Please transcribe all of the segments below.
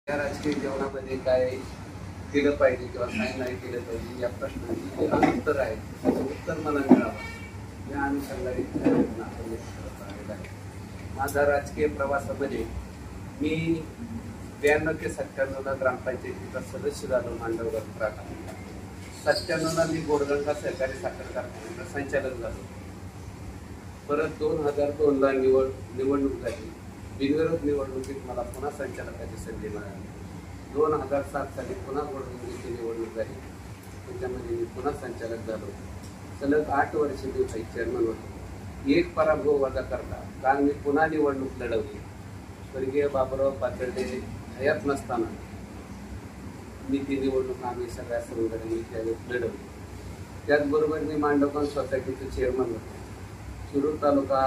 या राजकीय जीवनामध्ये काय केलं पाहिजे किंवा काय नाही केलं पाहिजे या प्रश्नांची जे उत्तर आहे त्याचं उत्तर मला मिळावं या अनुषंगाने आपण करत आलेला आहे. माझा राजकीय प्रवासामध्ये मी 92 ते 97ला ग्रामपंचायतीचा सदस्य झालो मांडवगड प्रांतात. 97ला मी गोरगंगा सहकारी साखर कारखान्याचा संचालक झालो. परत 2002ला निवडणूक झाली. बिनविरोध निवडणुकीत मला पुन्हा संचालकाची संधी मिळाली. 2007 साली पुन्हा गोरगंगेची निवडणूक झाली. त्याच्यामध्ये मी पुन्हा संचालक झालो. सलग 8 वर्ष मी चेअरमन होतो. एक पराभव वजा करता काल मी पुन्हा निवडणूक लढवली. स्वर्गीय बाबुराव पाचर्डे हयात नसताना मी ती निवडणूक आम्ही सगळ्या संघटनांनी त्यावेळेस लढवली. त्याचबरोबर मी मांडवगण सोसायटीचे चेअरमन होतो. शिरूर तालुका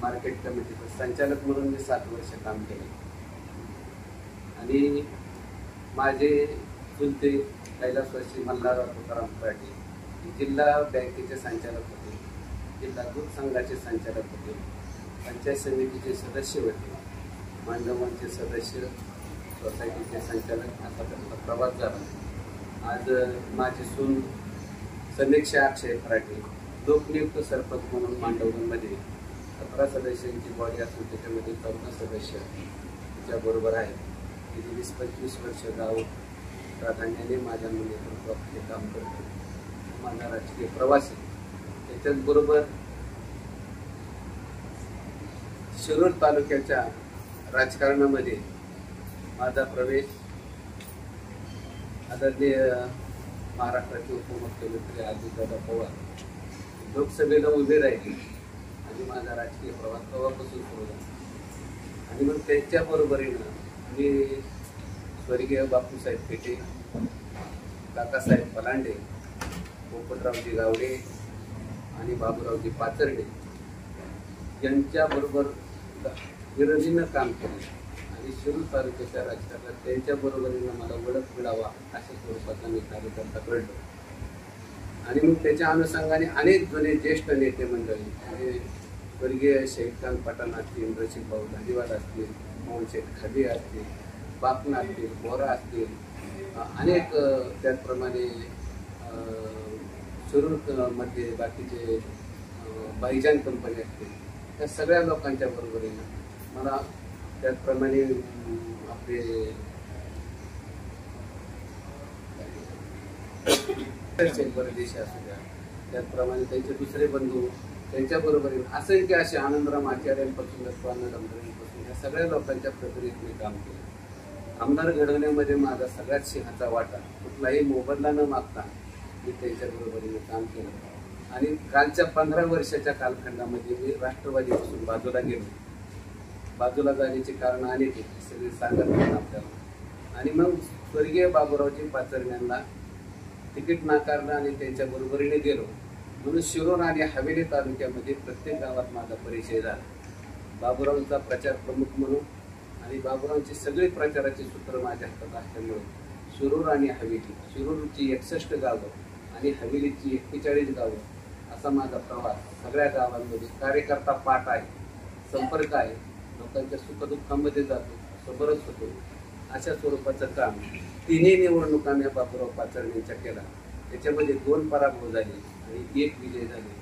मार्केट कमिटीचं संचालक म्हणून मी 7 वर्ष काम केले. आणि माझे चुलते कैलासवासी मल्हारराव तुकाराम पाटील जिल्हा बँकेचे संचालक होते, जिल्हा दूध संघाचे संचालक होते, पंचायत समितीचे सदस्य होते, मांडवगणचे सदस्य, सोसायटीचे संचालक असा त्यांचा प्रवास झाला. आज माझी सून समीक्षा अक्षय फराटे लोकनियुक्त सरपंच म्हणून मांडवगणमध्ये 17 सदस्यांची बॉडी असून त्याच्यामध्ये 14 सदस्य तिच्याबरोबर आहेत. गेली 20-25 वर्ष गाव प्राधान्याने माझ्या नेतृत्वाखाली काम करतो. माझा राजकीय प्रवास आहे. त्याच्याचबरोबर शिरूर तालुक्याच्या राजकारणामध्ये माझा प्रवेश आदरणीय महाराष्ट्राचे उपमुख्यमंत्री अजितदादा पवार लोकसभेला उभे राहिले आणि माझा राजकीय प्रवास तेव्हापासून सुरू झाला. आणि मग त्यांच्या बरोबरीनं मी स्वर्गीय बापूसाहेब पेटे, काकासाहेब पलांडे, पोपटरावजी गावडे आणि बाबूरावजी पाचर्डे यांच्याबरोबर विरोधीनं काम केले. आणि शिरूर तालुक्याच्या राजकारणात त्यांच्या बरोबरीनं मला ओळख मिळावा अशा स्वरूपाचा मी कार्यकर्ता घडलो. आणि मग त्याच्या अनुषंगाने अनेक जुने ज्येष्ठ नेते मंडळी म्हणजे स्वर्गीय शेखखान पठाण असतील, रशीद भाऊ धालीवाल असतील, मोहनशेठ खाबी असतील, बापना असतील, बोरा असतील, अनेक त्याचप्रमाणे शिरूरमध्ये बाकीचे बाईजान कंपनी असतील, त्या सगळ्या लोकांच्या बरोबरीनं मला त्याचप्रमाणे आपले परदेशी असू द्या, त्याचप्रमाणे त्यांचे दुसरे बंधू त्यांच्याबरोबरीनं असंख्य असे आनंदराम आचार्यांपासून डमधरेंपासून या सगळ्या लोकांच्या प्रक्रियेत मी काम केलं. आमदार घडवण्यामध्ये माझा सगळ्यात सिंहाचा वाटा, कुठलाही मोबदला न मागता मी त्यांच्या बरोबरीने काम केलं. आणि कालच्या 15 वर्षाच्या कालखंडामध्ये मी राष्ट्रवादीपासून बाजूला गेलो. बाजूला जाण्याची कारण अनेक सगळे सांगत नाही आपल्याला. आणि मग स्वर्गीय बाबूरावजी पाचर्ड्यांना तिकीट नाकारलं आणि त्यांच्या बरोबरीने गेलो. म्हणून शिरूर आणि हवेली तालुक्यामध्ये प्रत्येक गावात माझा परिचय झाला. बाबूरावांचा प्रचार प्रमुख म्हणून आणि बाबूरावांची सगळी प्रचाराची सूत्र माझ्या हातात असल्यामुळे शिरूर आणि हवेली, शिरूरची 61 गावं आणि हवेलीची 41 गावं असा माझा प्रवास सगळ्या गावांमध्ये कार्यकर्ता पाठ आहे, संपर्क आहे, लोकांच्या सुखदुःखामध्ये जातो, सबरच होतो. अशा स्वरूपाचं काम 3 निवडणुका मी बाबूराव पाचर्डेंच्या केला. त्याच्यामध्ये 2 पराभव झाले आणि 1 विजय झाले.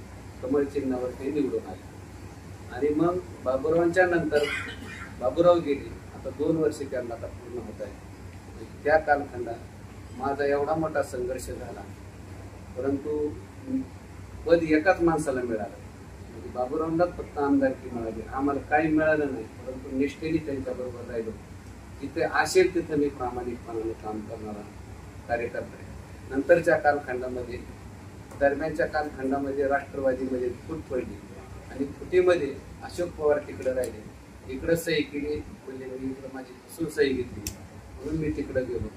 कमळ चिन्हावर ते निवडून आले. आणि मग बाबूरावांच्या नंतर बाबूराव गेले. आता 2 वर्ष त्यांना आता पूर्ण होत आहे. त्या कालखंडात माझा एवढा मोठा संघर्ष झाला, परंतु पद एकाच माणसाला मिळालं. म्हणजे बाबूरावांनाच फक्त आमदारकी मिळाली, आम्हाला काही मिळालं नाही. परंतु निष्ठेने त्यांच्याबरोबर राहिलो. जिथे असेल तिथं मी प्रामाणिकपणाने काम करणारा कार्यकर्ता आहे. नंतरच्या कालखंडामध्ये, दरम्यानच्या कालखंडामध्ये राष्ट्रवादीमध्ये फूट पडली आणि फुटीमध्ये अशोक पवार तिकडे राहिले. इकडं सही केली, म्हणजे इकडं माझी सून सही घेतली म्हणून मी तिकडं गेलो.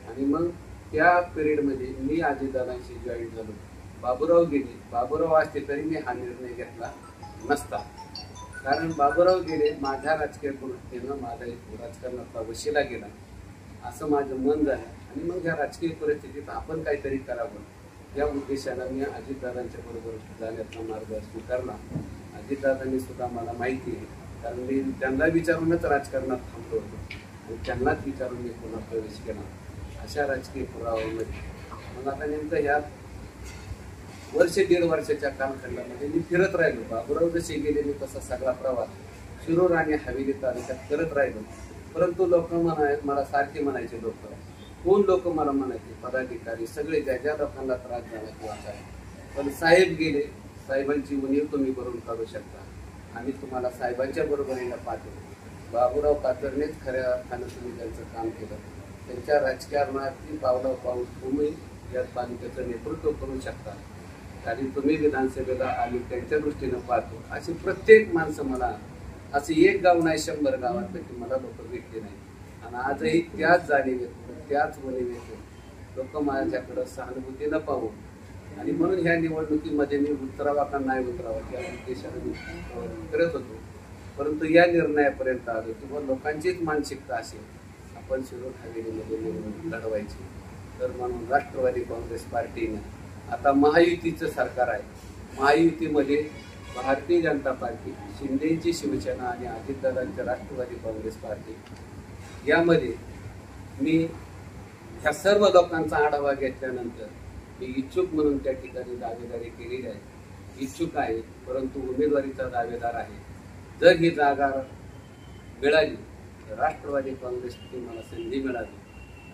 आणि मग त्या पिरियडमध्ये मी अजितदादांशी जॉईन झालो. बाबूराव गेले. बाबूराव असते तरी मी हा निर्णय घेतला नसता. कारण बाबूराव गेले, माझ्या राजकीय परिस्थितीनं माझा राजकारणाचा वशिला गेला असं माझं मन झालं. आणि मग या राजकीय परिस्थितीत आपण काहीतरी करावं या उद्देशाला मी अजितदादांच्या बरोबर जाण्याचा मार्ग स्वीकारला. अजितदादांनी सुद्धा मला माहिती आहे, कारण मी त्यांना विचारूनच राजकारणात थांबलो होतो. आणि त्यांनाच विचारून मी पुन्हा प्रवेश केला अशा राजकीय पुराव्यामध्ये. मग आता नेमकं ह्या वर्ष 1.5 वर्षाच्या कालखंडामध्ये मी फिरत राहिलो. बाबूराव जसे गेले मी तसा सगळा प्रवास शिरूर आणि हवेली तालुक्यात करत राहिलो. परंतु लोक मला सारखे म्हणायचे, कोण लोक मला म्हणायचे, पदाधिकारी सगळे ज्या ज्या लोकांना त्रास झाला किंवा काय, पण साहेब गेले, साहेबांची उणीव तुम्ही भरून काढू शकता, आम्ही तुम्हाला साहेबांच्या बरोबरीला पाठवू. बाबूराव कातरनेच खऱ्या अर्थानं तुम्ही त्यांचं काम केलं. त्यांच्या राजकारणातील पावला पाऊल तुम्ही या तालुक्याचं नेतृत्व करू शकता आणि तुम्ही विधानसभेला आम्ही त्यांच्या दृष्टीनं पाहतो. अशी प्रत्येक माणसं मला, असे एक गाव नाही 100 गावांपैकी मला लोक भेटले नाही. आणि आजही त्याच जाणीवेतून त्याच वणीवेतून लोक माझ्याकडं सहानुभूतीनं पाहून आणि म्हणून ह्या निवडणुकीमध्ये मी उतरावा का नाही उतरावा या उद्देशाने मी करत होतो. परंतु या निर्णयापर्यंत आलो की लोकांचीच मानसिकता असेल आपण शिरूर हवेलीमध्ये निवडणूक लढवायची. तर म्हणून राष्ट्रवादी काँग्रेस पार्टीनं आता महायुतीचं सरकार आहे. महायुतीमध्ये भारतीय जनता पार्टी, शिंदेची शिवसेना आणि अजितदादांच्या राष्ट्रवादी काँग्रेस पार्टी यामध्ये मी ह्या सर्व लोकांचा आढावा घेतल्यानंतर मी इच्छुक म्हणून त्या ठिकाणी दावेदारी केलेली आहे. इच्छुक आहे परंतु उमेदवारीचा दावेदार आहे. जर ही जागा मिळाली तर राष्ट्रवादी काँग्रेसची मला संधी मिळाली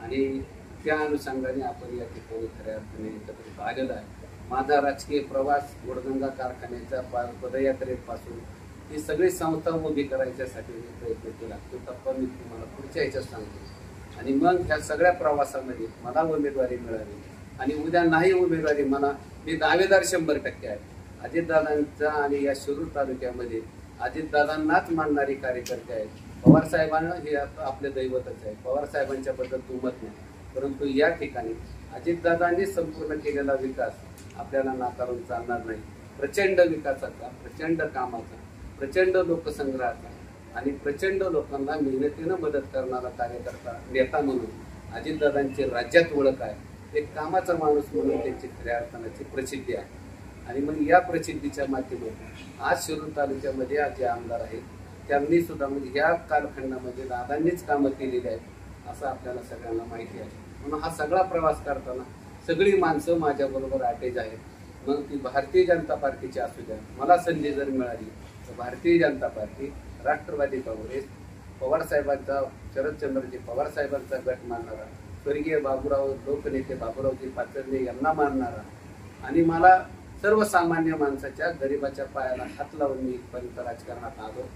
आणि त्या अनुषंगाने आपण या ठिकाणी खऱ्या अर्थाने एकत्रित आलेला आहे. माझा राजकीय प्रवास गोडगंगा कारखान्याच्या पदयात्रेपासून ही सगळी संस्था उभी करायच्यासाठी मी प्रयत्न केला. तो टप्पा मी तुम्हाला पुढच्या ह्याच्यात सांगतो. आणि मग ह्या सगळ्या प्रवासामध्ये मला उमेदवारी मिळाली आणि उद्या नाही उमेदवारी मी दावेदार 100% आहे. अजितदादांचा आणि या शिरूर तालुक्यामध्ये अजितदादांनाच मानणारे कार्यकर्ते आहेत. पवारसाहेबांना हे आपले दैवतच आहे. पवारसाहेबांच्या बद्दल दुमत नाही, परंतु या ठिकाणी अजितदादांनी संपूर्ण केलेला विकास आपल्याला नाकारून चालणार नाही. प्रचंड विकासाचा, प्रचंड कामाचा, प्रचंड लोकसंग्रहाचा आणि प्रचंड लोकांना मेहनतीनं मदत करणारा कार्यकर्ता, नेता म्हणून अजितदादांची राज्यात ओळख आहे. एक कामाचा माणूस म्हणून त्यांची खऱ्या अर्थाची प्रसिद्धी आहे. आणि मग या प्रसिद्धीच्या माध्यमातून आज शिरूर तालुक्यामध्ये आज जे आमदार आहेत त्यांनी सुद्धा म्हणजे ह्या कालखंडामध्ये दादांनीच कामं केलेली आहेत असं आपल्याला सगळ्यांना माहिती आहे. म्हणून हा सगळा प्रवास करताना सगळी माणसं माझ्याबरोबर अटॅच आहेत. मग ती भारतीय जनता पार्टीची असू द्या, मला संधी जर मिळाली तर भारतीय जनता पार्टी, राष्ट्रवादी काँग्रेस, पवारसाहेबांचा, शरदचंद्रजी पवारसाहेबांचा गट मानणारा, स्वर्गीय बाबूराव, लोकनेते बाबूरावजी पाचरणे यांना मानणारा आणि मला सर्वसामान्य माणसाच्या गरिबाच्या पायाला हात लावून मी इथपर्यंत राजकारणात आलो.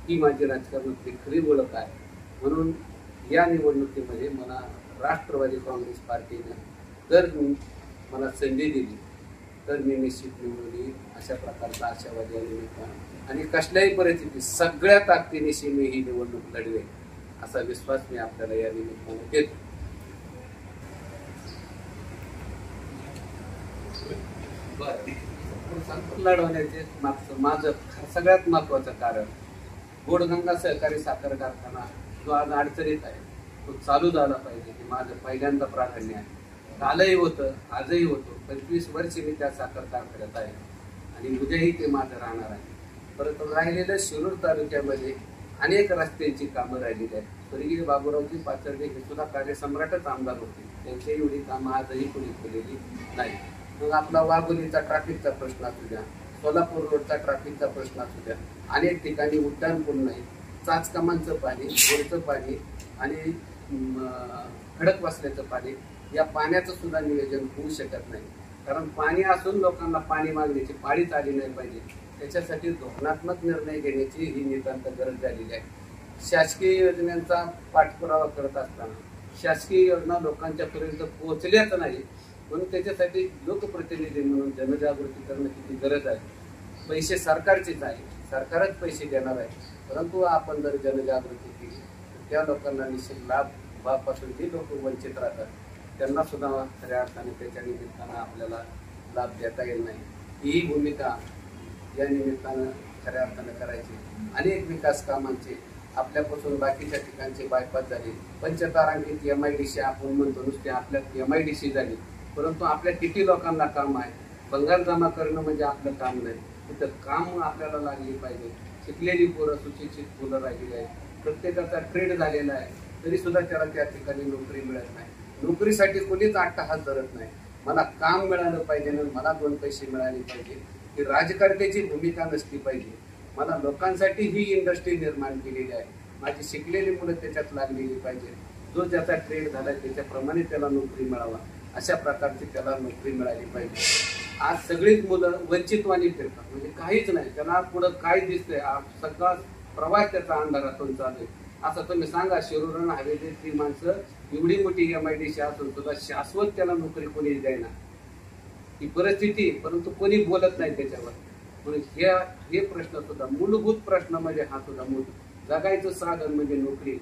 ही माझी राजकारणातली खरी ओळख आहे. म्हणून या निवडणुकीमध्ये मला राष्ट्रवादी काँग्रेस पार्टीने जर मला संधी दिली तर मी निश्चित निवडून येईल अशा प्रकारचा आशावादी आणि कसल्याही परिस्थितीत सगळ्या ताकदीनिशी मी ही निवडणूक लढवेल असा विश्वास मी आपल्याला या निमित्ताने देतो. लढवण्याचे माझं सगळ्यात महत्वाचं कारण गोडगंगा सहकारी साखर कारखाना जो आज अडचणीत आहे तो चालू झाला पाहिजे हे माझं पहिल्यांदा प्राधान्य आहे. कालही होतं, आजही होतं. 25 वर्ष मी त्या साखर कारखान्यात आहे आणि उद्याही ते माझं राहणार आहे. परंतु राहिलेल्या शिरूर तालुक्यामध्ये अनेक रस्त्यांची कामं राहिलेली आहेत. स्वर्गीय बाबूरावजी पाचरणे हे सुद्धा कार्यसम्राटच आमदार होते. त्यांची एवढी कामं आजही कोणी केलेली नाही. मग आपला वाघोलीचा ट्रॅफिकचा प्रश्न असू द्या, सोलापूर रोडचा ट्रॅफिकचा प्रश्न असू द्या, अनेक ठिकाणी उड्डाणपूल नाही, चाचकामांचं पाणी, बोरचं पाणी आणि खडक वासल्याचं पाणी, या पाण्याचं सुद्धा नियोजन होऊ शकत नाही. कारण पाणी असून लोकांना पाणी मागण्याची पाळीच आली नाही पाहिजे. त्याच्यासाठी धोरणात्मक निर्णय घेण्याची ही नितांत गरज झालेली आहे. शासकीय योजनांचा पाठपुरावा करत असताना शासकीय योजना लोकांच्यापर्यंत पोहोचल्याच नाही. म्हणून त्याच्यासाठी लोकप्रतिनिधी म्हणून जनजागृती करणं किती गरज आहे. पैसे सरकारचेच आहे, सरकारच पैसे देणार आहे. परंतु आपण जर जनजागृती केली तर त्या लोकांना निश्चित लाभापासून जे लोक वंचित राहतात त्यांना सुद्धा खऱ्या अर्थाने त्याच्या निमित्तानं आपल्याला लाभ देता येईल नाही. ही भूमिका या निमित्तानं खऱ्या अर्थानं करायची. अनेक विकास कामांचे आपल्यापासून बाकीच्या ठिकाणचे बायपास झाले. पंचतारांकित MIDC आपण म्हणतो नुसते आपल्यात MIDC झाली, परंतु आपल्या किती लोकांना काम आहे. भंगार जमा करणं म्हणजे आपलं काम नाही. तिथं काम आपल्याला लागली पाहिजे. शिकलेली पोरं, सुशिक्षित मुलं राहिलेली आहे. प्रत्येकाचा ट्रेड झालेला आहे. तरी सुद्धा त्याला त्या ठिकाणी नोकरी मिळत नाही. नोकरीसाठी कोणीच अट्टहास धरत नाही. मला काम मिळालं पाहिजे ना, मला 2 पैसे मिळाले पाहिजे, ही राजकारत्याची भूमिका नसली पाहिजे. मला लोकांसाठी ही इंडस्ट्री निर्माण केलेली आहे. माझी शिकलेली मुलं त्याच्यात लागलेली पाहिजे. जो ज्याचा ट्रेड झाला त्याच्याप्रमाणे त्याला नोकरी मिळावा, अशा प्रकारची त्याला नोकरी मिळाली पाहिजे. आज सगळीच मुलं वंचितवाणी फिरतात, म्हणजे काहीच नाही, त्यांना पुढं काय दिसतंय, सगळा प्रवास त्याचा अंधारातून चालू आहे. असं तुम्ही सांगा, शिरूरन हवेलीतली माणसं एवढी मोठी MIDC असून सुद्धा शाश्वत त्याला नोकरी कोणी द्यायना, ही परिस्थिती, परंतु कोणी बोलत नाही त्याच्यावर. म्हणून हे प्रश्न सुद्धा मूलभूत प्रश्न म्हणजे हा सुद्धा जगायचं साधन म्हणजे नोकरी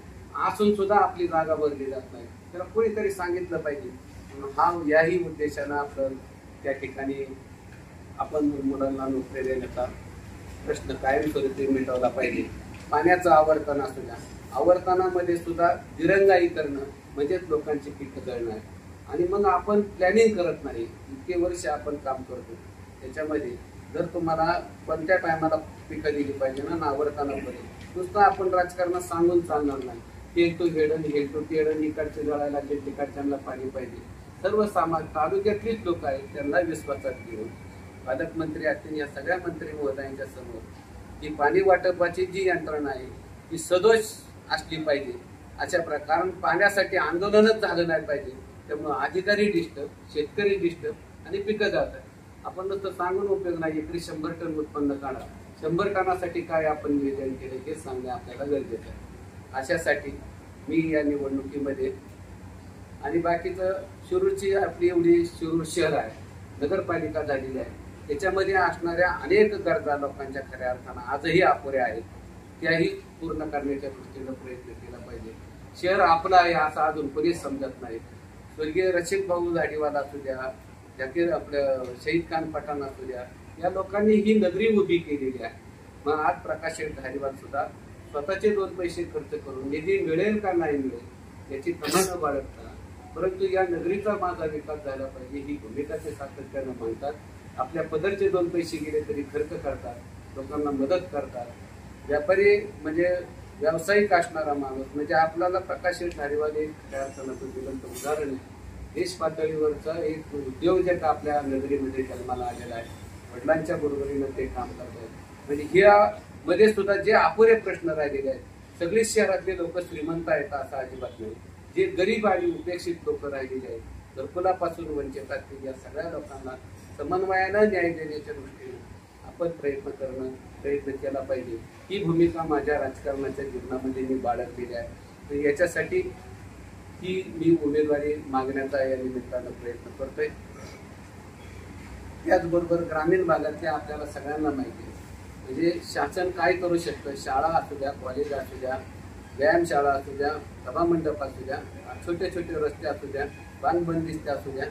असून सुद्धा आपली जागा भरली जात नाही. त्याला कोणीतरी सांगितलं पाहिजे. हा याही उद्देशानं आपण त्या ठिकाणी आपण मुलांना नोकरी देण्याचा प्रश्न कायमस्वरूपी मिटवला पाहिजे. पाण्याचं आवर्तन असू द्या, आवर्तनामध्ये सुद्धा दिरंगाई करणं म्हणजेच लोकांची पिकं जळणं आहे. आणि मग आपण प्लॅनिंग करत नाही. इतके वर्ष आपण काम करतो, त्याच्यामध्ये जर तुम्हाला कोणत्या टायमाला पिकं दिली पाहिजे ना आवर्तनामध्ये, नुसतं आपण राजकारणात सांगून चालणार नाही. हेटू हेडन हेटू तेडन, इकडचे जळायला लागले तिकडच्यांना पाणी पाहिजे. सर्व तालुक्यातलीच लोक आहेत, त्यांना विश्वासात घेऊन पालकमंत्री असतील या सगळ्या मंत्री महोदयांच्या समोर ही पाणी वाटपाची जी यंत्रणा आहे ती सदोष असली पाहिजे. अशा कारण पाण्यासाठी आंदोलनच झालं नाही पाहिजे. त्यामुळे अधिकारी डिस्टर्ब, शेतकरी डिस्टर्ब आणि पिकं जातात. आपण नुसतं सांगून उपयोग नाही. एकरी 100 टन उत्पन्न काढा, 100 टनासाठी काय आपण नियोजन केलं हे सांगणे आपल्याला गरजेचं आहे. अशासाठी मी या निवडणुकीमध्ये आणि बाकीचं शिरूरची आपली एवढी शिरूर शहर आहे, नगरपालिका झालेली आहे, त्याच्यामध्ये असणाऱ्या अनेक गरजा लोकांच्या खऱ्या अर्थानं आजही अपुऱ्या आहेत, त्याही पूर्ण करण्याच्या दृष्टीनं प्रयत्न केला पाहिजे. शहर आपलं आहे असं अजून कोणीच समजत नाही. स्वर्गीय रशीद भाऊ झाडीवाला असू द्या, जाकीर आपलं शहीद खान पठाण असू द्या, या लोकांनी ही नगरी उभी केलेली आहे. मग आज प्रकाश धारीवाल सुद्धा स्वतःचे 2 पैसे खर्च करून निधी मिळेल का नाही मिळेल याची तमा न बाळगता, परंतु या नगरीचा माझा विकास झाला पाहिजे ही भूमिका ते सातत्यानं मांडतात. आपल्या पदरचे 2 पैसे गेले तरी खर्च करतात, लोकांना मदत करतात. व्यापारी म्हणजे व्यावसायिक असणारा माणूस म्हणजे आपल्याला प्रकाश धारीवाल एक खऱ्या अर्थानं जिवंत उदाहरण आहे. देश पातळीवरचा एक उद्योजक आपल्या नगरीमध्ये जन्माला आलेला आहे. वडिलांच्या बरोबरीनं ते काम करत आहेत. म्हणजे या मध्ये सुद्धा जे अपुरे प्रश्न राहिलेले आहेत, सगळे शहरातले लोक श्रीमंत आहेत असं अजिबात नाही. जे गरीब आणि उपेक्षित लोक राहिलेले आहेत, घरकुलापासून वंचित असतील, या सगळ्या लोकांना समन्वयानं न्याय देण्याच्या दृष्टीने आपण प्रयत्न केला पाहिजे. ही भूमिका माझ्या राजकारणाच्या जीवनामध्ये मी बाळगलेली आहे. तर याच्यासाठी ही मी उमेदवारी मागण्याचा या निमित्तानं प्रयत्न करतोय. त्याचबरोबर ग्रामीण भागातल्या आपल्याला सगळ्यांना माहिती आहे, म्हणजे शासन काय करू शकतं. शाळा असू द्या, कॉलेज असू द्या, व्यायामशाळा असू द्या, सभामंडप असू द्या, छोटे छोटे रस्ते असू द्या, बांधबंदिस्ते असू द्या,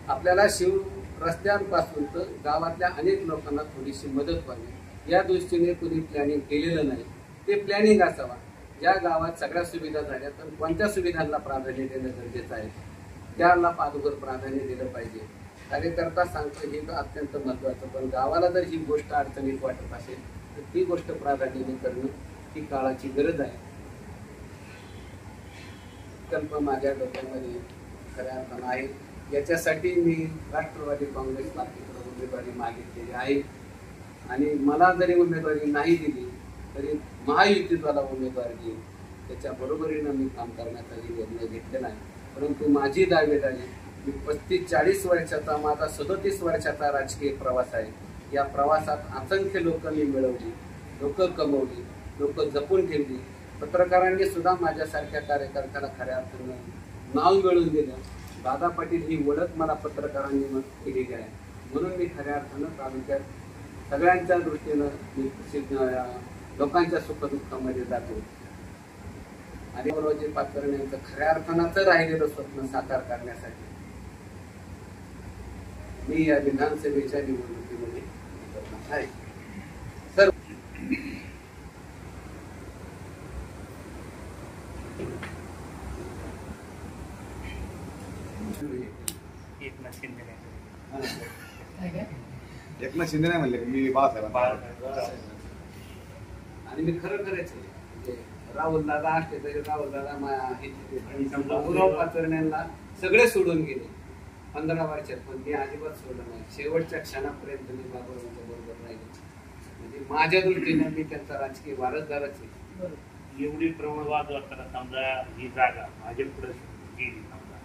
आपल्याला रस्त्यांपासून तर गावातल्या अनेक लोकांना थोडीशी मदत व्हावी या दृष्टीने कोणी प्लॅनिंग केलेलं नाही. ते प्लॅनिंग असावा. ज्या गावात सगळ्या सुविधा झाल्या तर कोणत्या सुविधांना प्राधान्य देणं गरजेचं आहे, त्याला अगोदर प्राधान्य दिलं पाहिजे. कार्यकर्ता सांगतो हे अत्यंत महत्वाचं, पण गावाला जर ही गोष्ट अडचणीत वाटत असेल तर ती गोष्ट प्राधान्याने करणं ही काळाची गरज आहे. कल्प माझ्या डोक्यामध्ये खऱ्या अर्थानं आहे. याच्यासाठी मी राष्ट्रवादी काँग्रेस पार्टीकडे उमेदवारी मागितलेली आहे. आणि मला जरी उमेदवारी नाही दिली तरी महायुतीला उमेदवारी देईल, त्याच्या बरोबरीनं मी काम करण्याचा निर्णय घेतलेला आहे. परंतु माझी दावेदारी, मी 35-40 वर्षाचा, माझा 37 वर्षाचा राजकीय प्रवास आहे. या प्रवासात असंख्य लोक मी मिळवली, लोक कमवली, लोक जपून ठेवली. पत्रकारांनी सुद्धा माझ्यासारख्या कार्यकर्त्याला खऱ्या अर्थानं नाव मिळवून दिलं. दादा पाटील ही ओळख मला पत्रकारांनी केलेली आहे. म्हणून मी खऱ्या अर्थानं तालुक्यात सगळ्यांच्या दृष्टीनं मी लोकांच्या सुखदुःखामध्ये जातो. आणि मनोजी पाचकर्णे यांचं खऱ्या अर्थानं राहिलेलं स्वप्न साकार करण्यासाठी मी या विधानसभेच्या निवडणुकीमध्ये आहे. सर एकनाथ शिंदे नाही म्हणले मी बाळासाहेब. आणि मी खरं करायचं राहुल दादा असते तरी राहुल दादा गुरव पाचरण्यांना सगळे सोडून गेले 15 वर्षात, पण मी अजिबात सोडलं नाही. शेवटच्या क्षणापर्यंत मी बाबूरावांच्या बरोबर राहिले. म्हणजे माझ्या दृष्टीने मी त्यांचा राजकीय वारसदारच आहे. एवढी प्रबळ वाद असताना समजा ही जागा भाजपकडे गेली समजा,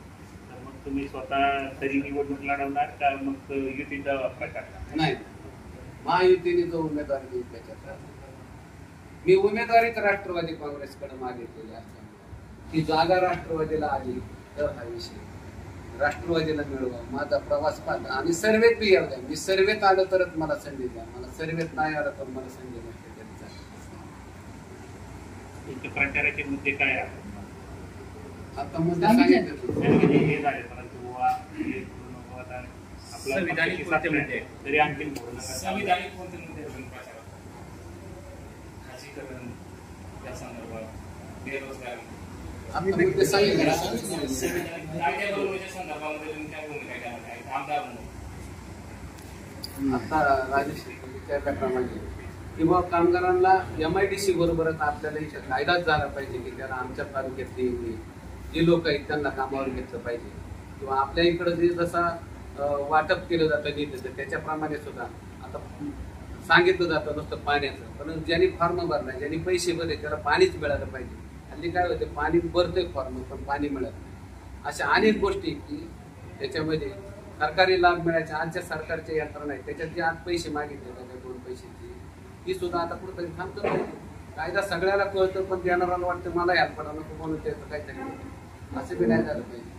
तर मग तुम्ही स्वतः तरी निवडणूक लढवणार का मग युतीचा प्रकार? नाही, महायुतीने जो उमेदवार देईल त्याच्यात मी उमेदवारीच राष्ट्रवादी काँग्रेसकडे मागितलेली असल्यामुळे ती जागा राष्ट्रवादीला आली तर हा विषय राष्ट्रवादीला मिळवा. माझा प्रवास पाहता आणि सर्वेत बी येऊ द्या. मी सर्वेत आलं तरच मला संधी द्या, मला सर्वेत नाही आलं तर मला संधी नसते तरी चालेल. प्रचाराचे मुद्दे काय आहेत आता मुद्दे सांगितले हे झाले, परंतु संविधानिक कोणते मुद्दे तरी आणखी संविधानिक कोणते मुद्दे खासगीकरण त्या संदर्भात, बेरोजगारी, आता मुद्दे सांगितले आता राजेश त्याप्रमाणे किंवा कामगारांना MIDC बरोबरच आपल्याला इथे कायदाच झाला पाहिजे की त्याला आमच्या तालुक्यातली जे लोक आहेत त्यांना कामावर घेतलं पाहिजे. किंवा आपल्या इकडं जे जसा वाटप केलं जातं निधीचं त्याच्याप्रमाणे सुद्धा आता सांगितलं जातं नुसतं पाण्याचं, पण ज्यांनी फॉर्म भरलाय ज्यांनी पैसे भरले त्याला पाणीच मिळालं पाहिजे. हल्ली काय होते, पाणी भरतोय फॉर्म पण पाणी मिळत नाही. अशा अनेक गोष्टी की त्याच्यामध्ये सरकारी लाभ मिळायचे. आजच्या सरकारच्या यंत्रणा आहे त्याच्यात जे आज पैसे मागितले त्याच्या 2 पैशाची ही सुद्धा आता कुठंतरी थांबतो नाही. कायदा सगळ्याला कळतं पण देणाऱ्याला वाटतं मला यात पडा नको म्हणून त्याचं काहीतरी असं बी नाही झालं पाहिजे.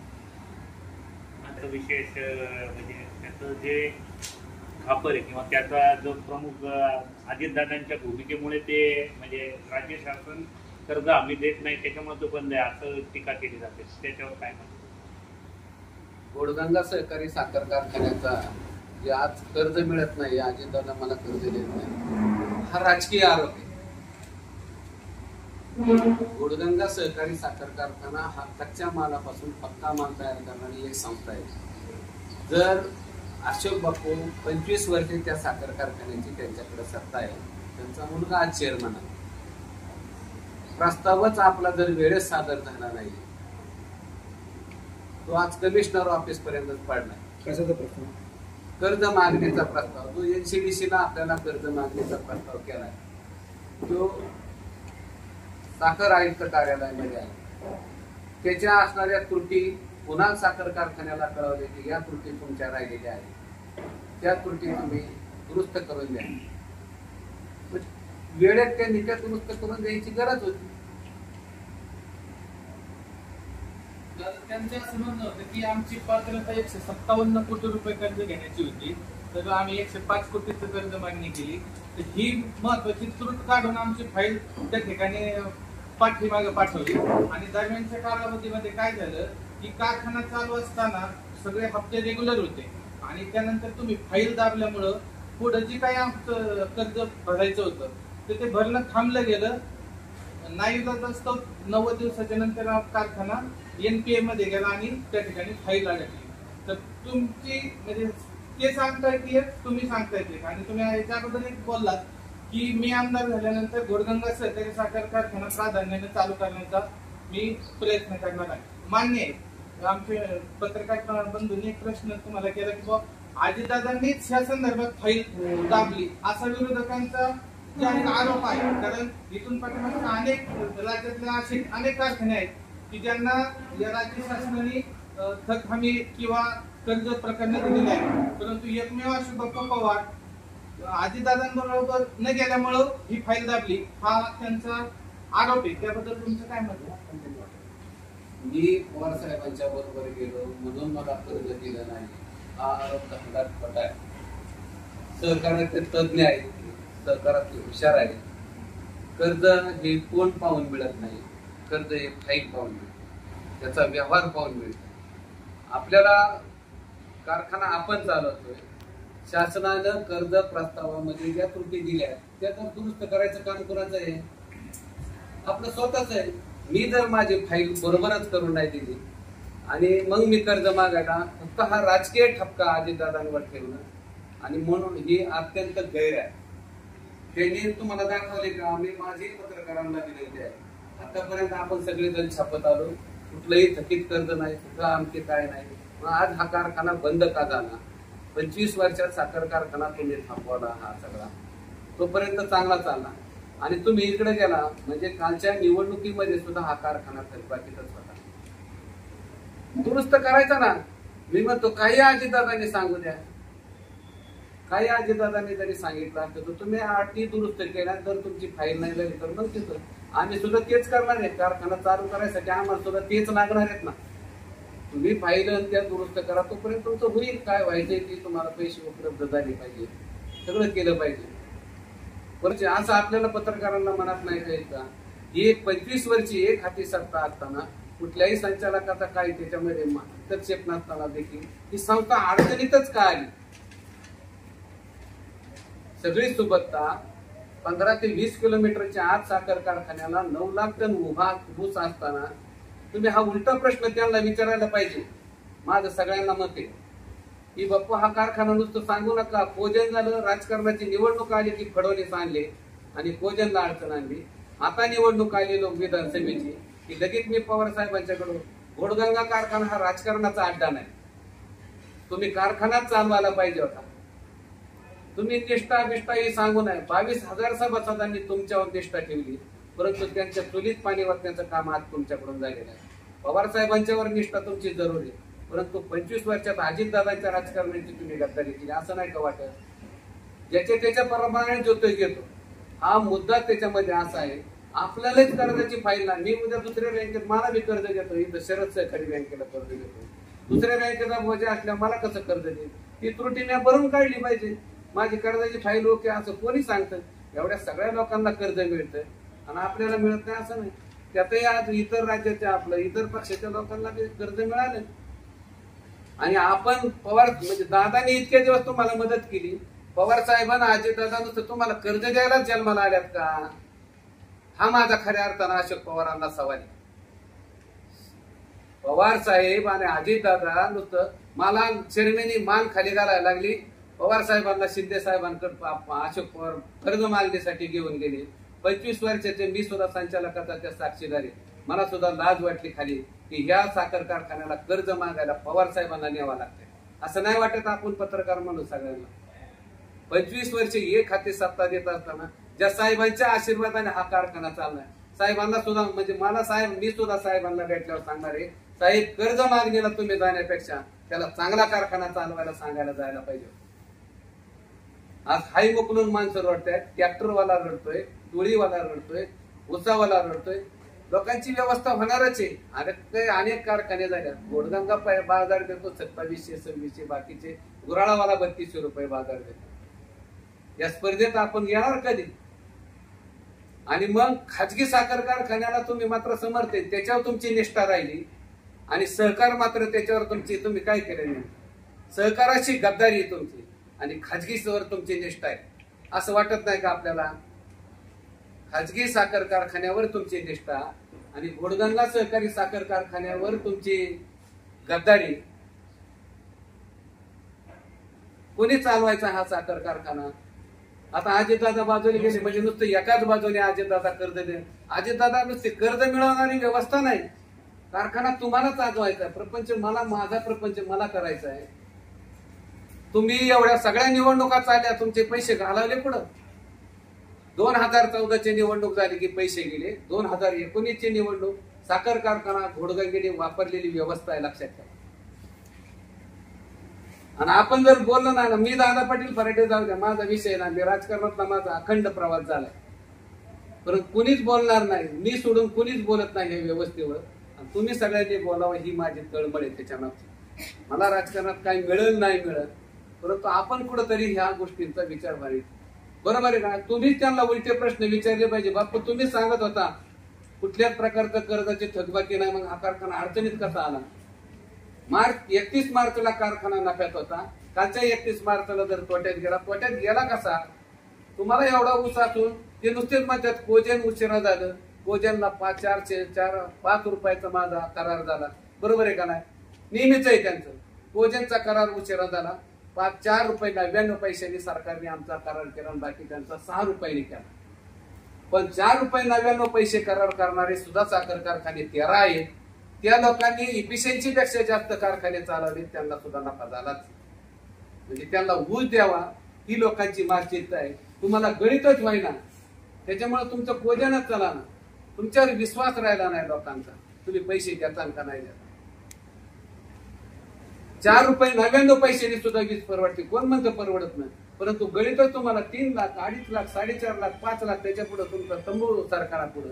आता विशेष म्हणजे त्याचं जे खापर आहे किंवा त्याचा जो प्रमुख अजितदादांच्या भूमिकेमुळे ते म्हणजे राज्य शासन कर्ज आम्ही देत नाही त्याच्यामुळे तो बंद आहे असं टीका केली जाते, त्याच्यावर काय म्हणतो? गोडगंगा सहकारी साखर कारखान्याचा जे आज कर्ज मिळत नाही, अजितदादा मला कर्ज देत नाही, हा राजकीय आरोप आहे. गोडगंगा सहकारी साखर कारखाना हा कच्च्या मालापासून पक्का माल तयार करणारी एक संस्था आहे. जर अशोक बापू 25 वर्षे त्या साखर कारखान्याची त्यांच्याकडे सत्ता आहे, त्यांचा मुलगा आज चेअरमन आहे. प्रस्तावच आपला जर वेळेत सादर झाला नाही तो आज कमिशनर ऑफिस पर्यंतच पडला. कशाचा प्रश्न? कर्ज मागणीचा प्रस्ताव जो NCDC ला आपल्याला कर्ज मागणीचा प्रस्ताव केलाय तो साखर आयुक्त कार्यालयामध्ये आला. त्याच्या असणाऱ्या त्रुटी पुन्हा साखर कारखान्याला कळवले की या त्रुटी तुमच्या राहिलेल्या आहेत, त्या त्रुटी तुम्ही दुरुस्त करून द्या. वेळेत त्या नीत्या दुरुस्त करून द्यायची गरज होती. त्यांचं असं म्हणणं होतं की आमची पात्रता 157 कोटी रुपये कर्ज घेण्याची होती, तर आम्ही 105 कोटीचं कर्ज मागणी केली. तर ही महत्वाची त्रुट काढून आमची फाईल त्या ठिकाणी पाठीमागे पाठवली. आणि दरम्यानच्या कालावधीमध्ये काय झालं की कारखाना चालू असताना सगळे हप्ते रेग्युलर होते आणि त्यानंतर तुम्ही फाईल दाबल्यामुळं पुढे जे काही आमचं कर्ज भरायचं होतं तर ते भरणं थांबलं गेलं. नाईलाजास्तव 90 दिवसाच्या नंतर कारखाना NPA मध्ये गेला आणि त्या ठिकाणी फाईल अडकली. तर तुमची म्हणजे ते सांगतायत एक, तुम्ही सांगतायत एक, आणि तुम्ही याच्याबद्दल एक बोललात की मी आमदार झाल्यानंतर गोडगंगा सहकारी साखर कारखाना प्राधान्याने चालू करण्याचा मी प्रयत्न करणार आहे. मान्य आहे. आमचे पत्रकार बंधूंनी एक प्रश्न तुम्हाला केला की बाबा अजितदादांनीच या संदर्भात फाईल दाबली असा विरोधकांचा जे आरोप आहे. कारण इथून पाठीमागे अनेक राज्यातल्या असे अनेक कारखाने आहेत की ज्यांना या राज्य शासनाने थक हमी किंवा कर्ज प्रकरण दिलेले आहे, परंतु एकमेव अशोक पवार अजितदादांबरोबर न गेल्यामुळं ही फाईल दाबली हा त्यांचा आरोप आहे. त्याबद्दल तुमचं काय मत आहे? मी पवार साहेबांच्या बरोबर गेलो म्हणून मला कर्ज दिलं नाही हा आरोप धंदात खोटा आहे. सहकारातले तज्ञ आहेत, सहकारातले हुशार आहेत. कर्ज हे कोण पाहून मिळत नाही, कर्ज हे फाईल पाहून मिळतं, त्याचा व्यवहार पाहून मिळतो. आपल्याला कारखाना आपण चालवतोय, शासनानं कर्ज प्रस्तावामध्ये ज्या त्रुटी दिल्या त्या तर दुरुस्त करायचं काम कोणाचं आहे? आपलं स्वतःच आहे. मी जर माझी फाईल बरोबरच करून नाही दिली आणि मग मी कर्ज मागायला फक्त हा राजकीय ठपका अजितदादांवर ठेवणं आणि म्हणून ही अत्यंत गैर आहे. त्यांनी तुम्हाला दाखवले का? मी माझी पत्रकारांना दिलेली आहे. आतापर्यंत आपण सगळेजण छापत आलो, कुठलंही थकीत कर्ज नाही, कुठं आमचे काय नाही. मग आज हा कारखाना बंद का झाला? 25 वर्षात साखर कारखाना तुम्ही थांबवला. हा सगळा तोपर्यंत चांगला चालला आणि तुम्ही इकडे गेला म्हणजे कालच्या निवडणुकीमध्ये सुद्धा हा कारखाना थकबाकीतच होता. दुरुस्त करायचा ना. मी म्हणतो काही अजितदादांनी सांगू द्या, काही अजितदादांनी जरी सांगितलं असतं तर तुम्ही अटी दुरुस्त केल्या, जर तुमची फाईल नाही झाली तर मग तिथं आम्ही सुद्धा तेच करणार आहे. कारखाना चालू करायसाठी आम्हाला सुद्धा तेच लागणार आहेत ना. तुम्ही फाईल त्या दुरुस्त करा, तोपर्यंत तुमचं होईल. काय व्हायचंय की तुम्हाला पैसे उपलब्ध झाले पाहिजे, सगळं केलं पाहिजे. परंतु असं आपल्याला पत्रकारांना म्हणत नाही काही का, ही एक 25 वर्षी एक हाती सत्ता असताना कुठल्याही संचालकाचा काही त्याच्यामध्ये हस्तक्षेप नसताना देखील ही संस्था अडचणीतच का आली? सगळी सुबत्ता 15 ते 20 किलोमीटरच्या आत साखर कारखान्याला 9 लाख टन उभा ऊस असताना तुम्ही हा उलटा प्रश्न त्यांना विचारायला पाहिजे. माझं सगळ्यांना मत आहे की बाप्पा हा कारखाना नुसतं सांगू नका. कोजन झालं, राजकारणाची निवडणूक आली की फडणवीस आणले आणि कोजनला अडचण आणली. आता निवडणूक आली लोक विधानसभेची की लगेच मी पवार साहेबांच्याकडून. घोडगंगा कारखाना हा राजकारणाचा अड्डा नाही, तुम्ही कारखाना चालवायला पाहिजे होता. तुम्ही निष्ठा बिष्ठा ही सांगू नये. 22,000 सभासदांनी तुमच्यावर निष्ठा ठेवली, परंतु त्यांच्या चुलीत पाणी वाटण्याचं काम आज तुमच्याकडून झालेलं आहे. पवार साहेबांच्यावर निष्ठा तुमची जरुरी, परंतु 25 वर्षात अजितदादांच्या राजकारणाची तुम्ही गद्दारी केली असं नाही का वाटत? ज्याच्या त्याच्या प्रमाणे जोतोय घेतो. हा मुद्दा त्याच्यामध्ये असा आहे, आपल्यालाच कर्जाची फाईल नाही. मी उद्या दुसऱ्या बँकेत मला बी कर्ज घेतो, इथं शरद सहकारी बँकेला कर्ज घेतो, दुसऱ्या बँकेचा बोजा असल्या मला कसं कर्ज देईल? ती त्रुटी मी भरून काढली पाहिजे. माझी कर्जाची फाईल ओके असं कोणी सांगतं? एवढ्या सगळ्या लोकांना कर्ज मिळतं आणि आपल्याला मिळत नाही असं नाही. त्यातही आज इतर राज्याच्या आपलं इतर पक्षाच्या लोकांना कर्ज मिळालं आणि आपण पवार म्हणजे दादांनी इतके दिवस तुम्हाला मदत केली. पवार साहेबांना अजितदादा नुसतं तुम्हाला कर्ज द्यायला जन्माला आल्यात का? हा माझा खऱ्या अर्थानं अशोक पवारांना सवाल आहे. पवार साहेब आणि अजितदादा नुसतं मला चेअरमॅनी मान खाली घालायला लागली. पवार साहेबांना शिंदे साहेबांकडे अशोक पवार कर्ज मागणीसाठी घेऊन गेले. 25 वर्षाचे मी सुद्धा संचालकाचा त्या साक्षीदार आहे. मला सुद्धा लाज वाटली खाली की ह्या साखर कारखान्याला कर्ज मागायला पवार साहेबांना न्यावं लागतंय. असं नाही वाटत आपण पत्रकार म्हणून सगळ्यांना? 25 वर्षे एक हाती सत्ता देत असताना ज्या साहेबांच्या आशीर्वादाने हा कारखाना चाललाय, साहेबांना सुद्धा म्हणजे मला साहेब मी सुद्धा साहेबांना भेटल्यावर सांगणार आहे, साहेब कर्ज मागणीला तुम्ही जाण्यापेक्षा त्याला चांगला कारखाना चालवायला सांगायला जायला पाहिजे. आज हाय मोकलून माणसं रडतायत, ट्रॅक्टरवाला रडतोय, टोळीवाला रडतोय, उसावाला रडतोय. लोकांची व्यवस्था होणारच आहे. अरे अनेक कारखाने झाल्यात. घोडगंगा बाजार देतो 2700-2600, बाकीचे गुराळावाला 3200 रुपये बाजार देतो. या स्पर्धेत आपण येणार कधी? आणि मग खाजगी साखर कारखान्याला तुम्ही मात्र समर्थ आहे, त्याच्यावर तुमची निष्ठा राहिली आणि सहकार मात्र त्याच्यावर तुम्ही काय केले नाही. सहकाराची गद्दारी आहे तुमची आणि खाजगीवर तुमची निष्ठा आहे. असं वाटत नाही का आपल्याला? खाजगी साखर कारखान्यावर तुमची निष्ठा आणि घोडगंगा सहकारी साखर कारखान्यावर तुमची गद्दारी. कोणी चालवायचा हा साखर कारखाना? आता अजितदादा बाजूने गेले म्हणजे नुसतं एकाच बाजूने अजितदादा कर्ज दे. अजितदादा नुसते कर्ज मिळवणारी व्यवस्था नाही. कारखाना तुम्हाला चालवायचा, प्रपंच मला, माझा प्रपंच मला करायचा आहे. तुम्ही एवढ्या सगळ्या निवडणुका चालल्या, तुमचे पैसे घालवले पुढं. 2014 ची निवडणूक झाली की पैसे गेले. 2019 ची निवडणूक साखर कारखाना घोडगंगेने वापरलेली व्यवस्था आहे, लक्षात ठेवा. आणि आपण जर बोललो ना, मी दादा पाटील फराटे जाऊ द्या, माझा विषय ना, मी राजकारणातला माझा अखंड प्रवास झालाय, परंतु कुणीच बोलणार नाही. मी सोडून कुणीच बोलत नाही हे व्यवस्थेवर. तुम्ही सगळ्यांनी बोलावं ही माझी तळमळ आहे त्याच्यामागची. मला राजकारणात काही मिळेल नाही मिळेल, परंतु आपण कुठंतरी ह्या गोष्टींचा विचार करायचा. बरोबर आहे का? तुम्हीच त्यांना उलटे प्रश्न विचारले पाहिजे. बापू तुम्ही सांगत होता कुठल्याच प्रकारचं कर्जाची थकबाकी नाही, मग हा कारखाना अडचणीत कसा आला? 31 मार्चला कारखाना नफ्यात होता, कालच्या 31 मार्चला जर तोट्यात गेला कसा? तुम्हाला एवढा ऊस असून ते नुसतेच म्हणतात कोजन उशिरा झालं, कोजनला 5 रुपयाचा माझा करार झाला. बरोबर आहे का नाही? नेहमीच आहे त्यांचं. कोजनचा करार उशिरा झाला, 4 रुपये 99 पैशांनी सरकारने आमचा करार केला, बाकी त्यांचा 6 रुपयांनी केला. पण 4 रुपये 99 पैसे करार करणारे सुद्धा साखर कारखाने 13 आहेत. त्या लोकांनी इफिशियन्सी पेक्षा जास्त कारखाने चालवले, त्यांना सुद्धा नफा झालाच. म्हणजे त्यांना ऊस द्यावा ही लोकांची मानसिकता आहे. तुम्हाला गणितच व्हायना, त्याच्यामुळे तुमचं भोजनच चला ना, तुमच्यावर विश्वास राहिला नाही लोकांचा. तुम्ही पैसे देता का नाही देता. 4 रुपये 99 पैशांनी सुद्धा वीज परवडते. कोण म्हणतं परवडत नाही, परंतु गणितच तुम्हाला 3 लाख 2.5 लाख 4.5 लाख 5 लाख त्याच्या पुढे तुमचा तंबू सरकारा पुढे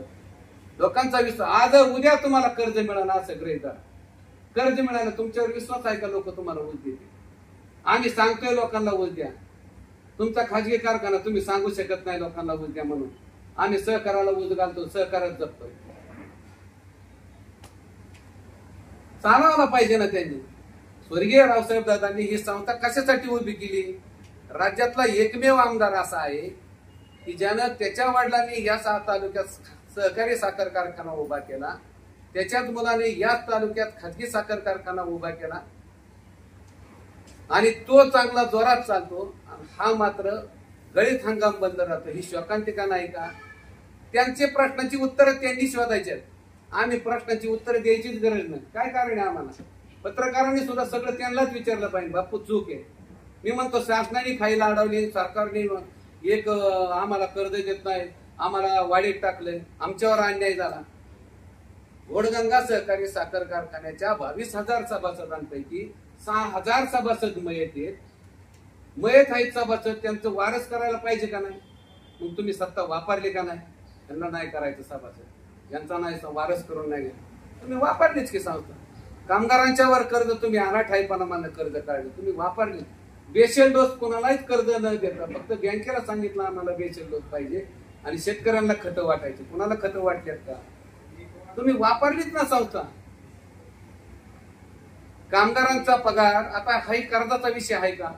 लोकांचा विश्वास. आज उद्या तुम्हाला कर्ज मिळालं असं गृहीत धरा. कर्ज मिळालं, तुमच्यावर विश्वास आहे का लोक तुम्हाला ऊस देतील. आम्ही सांगतोय लोकांना ऊस द्या. तुमचा खाजगी कारखाना तुम्ही सांगू शकत नाही लोकांना ऊस द्या म्हणून. आम्ही सहकाराला ऊस घालतो, सहकारच जपतोय. चालवायला पाहिजे ना त्यांनी. स्वर्गीय रावसाहेब दादांनी ही संस्था कशासाठी उभी केली. राज्यातला एकमेव आमदार असा आहे की ज्यानं त्याच्या वडिलांनी या तालुक्यात सहकारी साखर कारखाना उभा केला, त्याच्याच मुलाने याच तालुक्यात खाजगी साखर कारखाना उभा केला आणि तो चांगला जोरात चालतो. हा मात्र गळीत हंगाम बंद राहतो. ही शोकांतिका नाही का. त्यांचे प्रश्नांची उत्तरं त्यांनी शोधायची. आम्ही प्रश्नांची उत्तरं द्यायचीच गरज नाही. काय कारण आहे आम्हाला. पत्रकारांनी सुद्धा सगळं त्यांनाच विचारलं पाहिजे. बापू चूक आहे. मी म्हणतो शासनाने फाईल अडवली, सरकारने एक आम्हाला कर्ज देत नाही, आम्हाला वाढीत टाकलंय, आमच्यावर अन्याय झाला. घोडगंगा सहकारी साखर कारखान्याच्या 22,000 सभासदांपैकी 6,000 सभासद मयत आहेत. मयत आहेत सभासद, त्यांचं वारस करायला पाहिजे का नाही. मग तुम्ही सत्ता वापरली का नाही. त्यांना नाही करायचं सभासद, यांचा नाही वारस करून नाही तुम्ही वापरलीच की संस्था. कामगारांच्या वर कर्ज तुम्ही अनाठाईपणाने कर्ज काढले, तुम्ही वापरले. बेशल डोस कोणालाच कर्ज न देता फक्त बँकेला सांगितलं आम्हाला बेशल डोस पाहिजे आणि शेतकऱ्यांना खतं वाटायची. कुणाला खतं वाटल्यात का. तुम्ही वापरलीच ना संस्था. कामगारांचा पगार आता हा कर्जाचा विषय आहे का.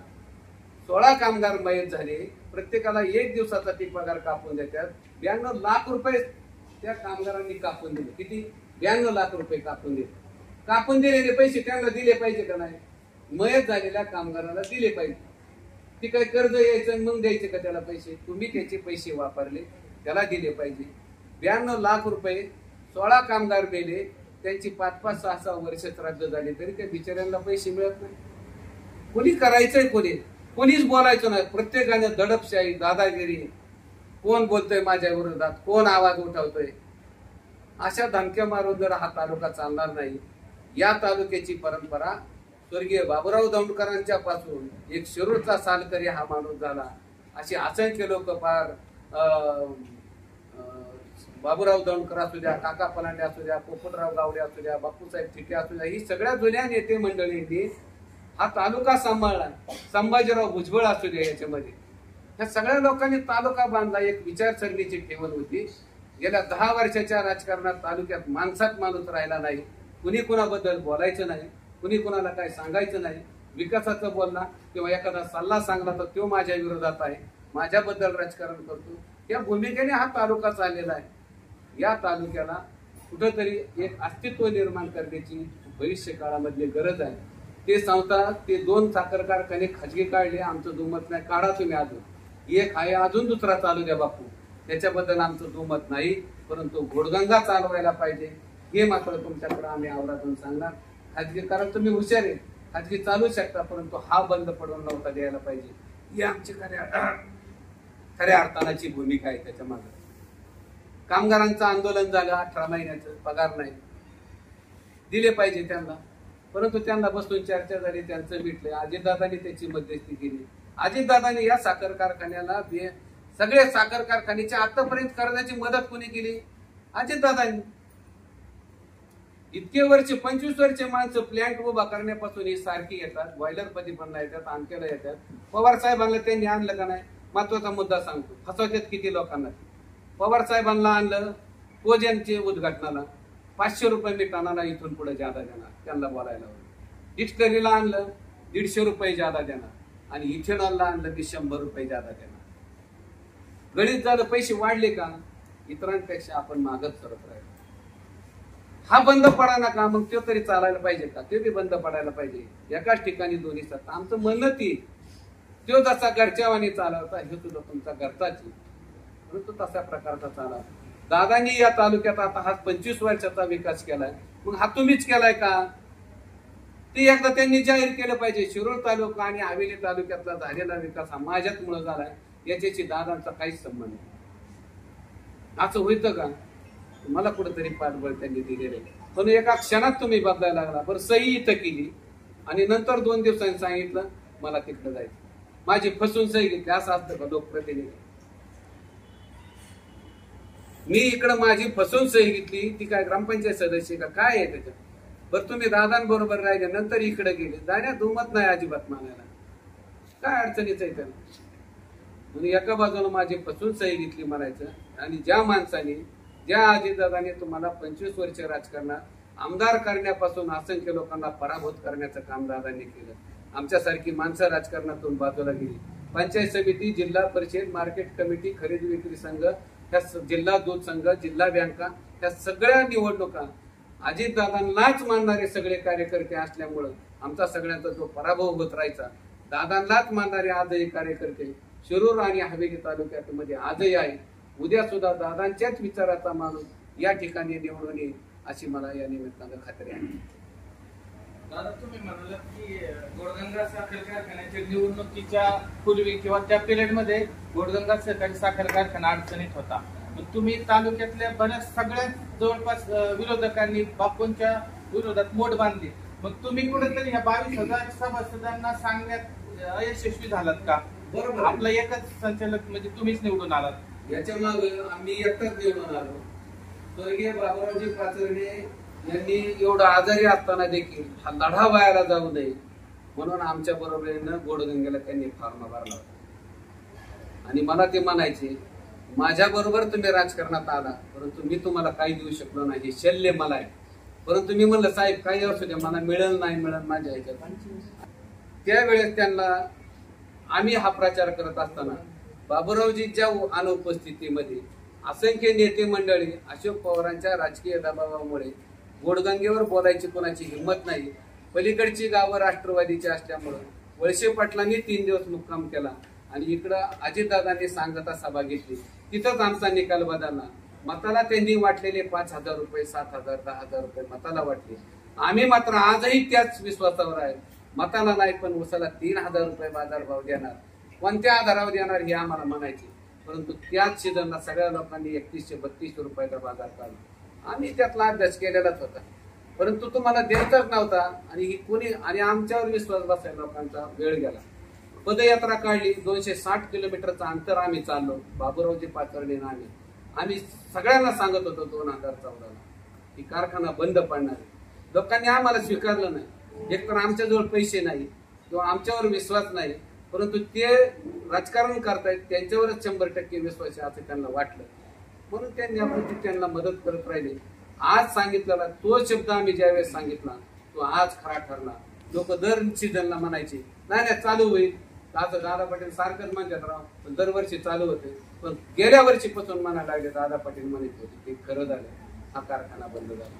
16 कामगार मयत झाले, प्रत्येकाला 1 दिवसाचा ती पगार कापून देतात. 92 लाख रुपये त्या कामगारांनी कापून दिले. किती. 92 लाख रुपये कापून दिले. कापून दिलेले पैसे त्यांना दिले पाहिजे का नाही. मयत झालेल्या कामगाराला दिले पाहिजे. ती काही कर्ज यायचं मग द्यायचे का त्याला पैसे. तुम्ही त्याचे पैसे वापरले, त्याला दिले पाहिजे. 92 लाख रुपये 16 कामगार मेले, त्यांची 5-5, 6-6 वर्ष श्राद्ध झाले तरी त्या बिचाऱ्यांना पैसे मिळत नाही. कोणी करायचंय कोणीच बोलायचं नाही. प्रत्येकाने दडपशाही, दादागिरी, कोण बोलतोय माझ्या विरोधात, कोण आवाज उठवतोय, अशा धमक्या मारून जर हा तालुका चालणार नाही. या तालुक्याची परंपरा स्वर्गीय बाबूराव दौंडकरांच्या पासून एक शिरूरचा सालकरी हा माणूस झाला. अशी असंख्य लोक पार बाबूराव दौंडकर असू द्या, काका पलांडे असू द्या, पोपटराव गावडे असू द्या, बापूसाहेब ठिके असू द्या, ही सगळ्या जुन्या नेते मंडळींनी हा तालुका सांभाळला. संभाजीराव भुजबळ असू द्या, याच्यामध्ये ह्या सगळ्या लोकांनी तालुका बांधला. एक विचारसरणीची ठेवण होती. गेल्या 10 वर्षाच्या राजकारणात तालुक्यात माणसात माणूस राहिला नाही. कुणी कुणाबद्दल बोलायचं नाही, कुणी कुणाला काय सांगायचं नाही. विकासाचं बोलला किंवा एखादा सल्ला सांगला तर तो माझ्या विरोधात आहे, माझ्याबद्दल राजकारण करतो. या भूमिकेने हा तालुका चाललेला आहे. या तालुक्याला कुठंतरी एक अस्तित्व निर्माण करण्याची भविष्य काळामधली गरज आहे. ते संस्था, ते 2 साखर कारखाने खाजगी काढले, आमचं दुमत नाही. काढा तुम्ही अजून एक आहे, अजून दुसरा चालू द्या बापू, त्याच्याबद्दल आमचं दुमत नाही. परंतु घोडगंगा चालवायला पाहिजे हे मात्र तुमच्याकडे आम्ही आवर्जून सांगणार. खाजगी कारण तुम्ही हुशार आहे, खाजगी चालू शकता, परंतु हा बंद पडून नव्हता द्यायला पाहिजे. ही आमची खऱ्या अर्थानाची भूमिका आहे. त्याच्या मागे कामगारांचं आंदोलन झालं, 18 महिन्याचं पगार नाही, दिले पाहिजे त्यांना. परंतु त्यांना बसून चर्चा झाली, त्यांचं मिटले. अजितदादांनी त्याची मध्यस्थी केली. अजितदादांनी या साखर कारखान्याला सगळे साखर कारखान्याच्या आतापर्यंत करण्याची मदत कोणी केली. अजितदादांनी. इतके वर्ष 25 वर्ष माणसं प्लॅन्ट उभा करण्यापासून ही सारखी येतात, बॉयलर पदी पण येतात, आमच्याला येतात. पवार साहेबांना त्यांनी आणलं का नाही. महत्वाचा मुद्दा सांगतो, फसवतात किती लोकांना. पवार साहेबांना आणलं कोजनचे उद्घाटनाला, 500 रुपये मी टाणाला इथून पुढे जादा देणार, त्यांना बोलायला. डिस्टरीला आणलं 150 रुपये जादा देणार आणि इथेनॉलला आणलं की 100 रुपये जादा देणार. गणित झालं, पैसे वाढले का. इतरांपेक्षा आपण मागत सरत राहिलो. हा बंद पडायला का. मग तो तरी चालायला पाहिजे का. ते बी बंद पडायला पाहिजे. एकाच ठिकाणी दोन्ही सत्ता. आमचं म्हणणं ती तो जसा घरच्यावानी चालवता हे सुद्धा तुमचा घरचाच. परंतु तसा प्रकारचा चाला दादांनी या तालुक्यात आता हा 25 वर्षाचा विकास केलाय, मग हा तुम्हीच केलाय का? ते एकदा त्यांनी जाहीर केलं पाहिजे. शिरूर तालुका आणि हवेली तालुक्यातला झालेला विकास हा माझ्याचमुळे झालाय, याच्याशी दादांचा काहीच संबंध नाही. असं होतं का? मला कुठेतरी पाठबळ त्यांनी दिलेलं आहे, पण एका क्षणात तुम्ही बदलायला लागला. बरं, सही इथं केली आणि नंतर 2 दिवसांनी सांगितलं मला तिकडे जायचं. माझी फसून सही घेतली, असं असतं का लोकप्रतिनिधी? मी इकडं माझी फसून सही घेतली, ती काय ग्रामपंचायत सदस्य का काय आहे त्याच्यात? बरं, तुम्ही दादांबरोबर राहिले, नंतर इकडे गेले, जाण्यात दुमत नाही अजिबात मानायला. काय अडचणीच आहे त्याला? म्हणून एका बाजूला माझी फसून सही घेतली म्हणायचं, आणि ज्या माणसाने ज्या अजितदादांनी तुम्हाला 25 वर्ष राजकारणात आमदार करण्यापासून असंख्य लोकांना पराभूत करण्याचं काम दादांनी केलं. आमच्यासारखी माणसं राजकारणातून बाजूला गेली. पंचायत समिती, जिल्हा परिषद, मार्केट कमिटी, खरेदी विक्री संघ, ह्या जिल्हा दूध संघ, जिल्हा बँका, ह्या सगळ्या निवडणुका अजितदादांनाच मानणारे सगळे कार्यकर्ते असल्यामुळं आमचा सगळ्यांचा जो पराभव होत राहायचा. दादांनाच मानणारे आजही कार्यकर्ते शिरूर आणि हवेली तालुक्यात मध्ये आजही आहे. उद्या सुद्धा दादांच्याच विचाराचा माणूस या ठिकाणी निवडून येईल अशी मला या निमित्तानं खात्री आहे. दादा, तुम्ही म्हणालात की गोडगंगा साखर कारखान्याच्या निवडणुकीच्या पूर्वी किंवा त्या पिरियड मध्ये गोडगंगा सहकारी साखर कारखाना अडचणीत होता. मग तुम्ही तालुक्यातल्या बऱ्याच सगळ्यात जवळपास विरोधकांनी बापूंच्या विरोधात मोठ बांधली. मग तुम्ही कुठेतरी ह्या 22,000 सभासदांना सांगण्यात अयशस्वी झालात का? बरोबर, आपला एकच संचालक म्हणजे तुम्हीच निवडून आलात. याच्या मागे आम्ही एकटाच निवडून आलो. स्वर्गीय बाबुरावजी पाचर्डे यांनी एवढा आजारी असताना देखील हा लढा वायाला जाऊ नये म्हणून आमच्या बरोबरीनं गोडगंगेला त्यांनी फॉर्म भरला होता. आणि मला ते म्हणायचे, माझ्या बरोबर तुम्ही राजकारणात आला, परंतु मी तुम्हाला काही देऊ शकलो नाही, शल्य मला आहे. परंतु मी म्हणलं, साहेब काही असू द्या, मला मिळेल नाही मिळेल माझ्या ह्याच्यात. त्यावेळेस त्यांना आम्ही हा प्रचार करत असताना बाबुरावजींच्या अनुपस्थितीमध्ये असंख्य नेते मंडळी अशोक पवारांच्या राजकीय दबावामुळे गोडगंगेवर बोलायची कोणाची हिंमत नाही. पलीकडची गावं राष्ट्रवादीची असल्यामुळं वळसे पाटलांनी 3 दिवस मुक्काम केला आणि इकडं अजितदादांनी सांगता सभा घेतली. तिथंच आमचा निकाल बदलला. मताला त्यांनी वाटलेले 5,000 रुपये, 7,000, 10,000 रुपये मताला वाटले. आम्ही मात्र आजही त्याच विश्वासावर आहे. मताला नाही, पण उसाला 3,000 रुपये बाजारभाव देणार. कोणत्या आधारावर देणार हे आम्हाला म्हणायचे, परंतु त्याच सीझनला सगळ्या लोकांनी 3132 रुपयाचा बाजार काढला. आम्ही त्यातला अभ्यास केलेलाच होता, परंतु तुम्हाला द्यायचाच नव्हता. आणि ही कोणी आणि आमच्यावर विश्वास बसायला लोकांचा वेळ गेला. पदयात्रा काढली, 260 किलोमीटरचं अंतर आम्ही चाललो. बाबुरावजी पाचर्डे आम्ही सगळ्यांना सांगत होतो 2014ला की कारखाना बंद पडणार. लोकांनी आम्हाला स्वीकारलं नाही. एकतर आमच्याजवळ पैसे नाही किंवा आमच्यावर विश्वास नाही, परंतु ते राजकारण करतायत त्यांच्यावरच 100% विश्वास आहे असं त्यांना वाटलं. म्हणून त्यांनी आपण त्यांना मदत करत राहिले. आज सांगितलेला तो शब्द आम्ही ज्यावेळेस सांगितला तो आज खरा ठरला. लोक दर सीझनला म्हणायचे नाही चालू होईल, असं दादा पाटील सारखंच म्हणतात राव, पण दरवर्षी चालू होते. पण गेल्या वर्षीपासून म्हणायला लागले दादा पाटील म्हणत होते ते खरं झालं, हा कारखाना बंद झाला.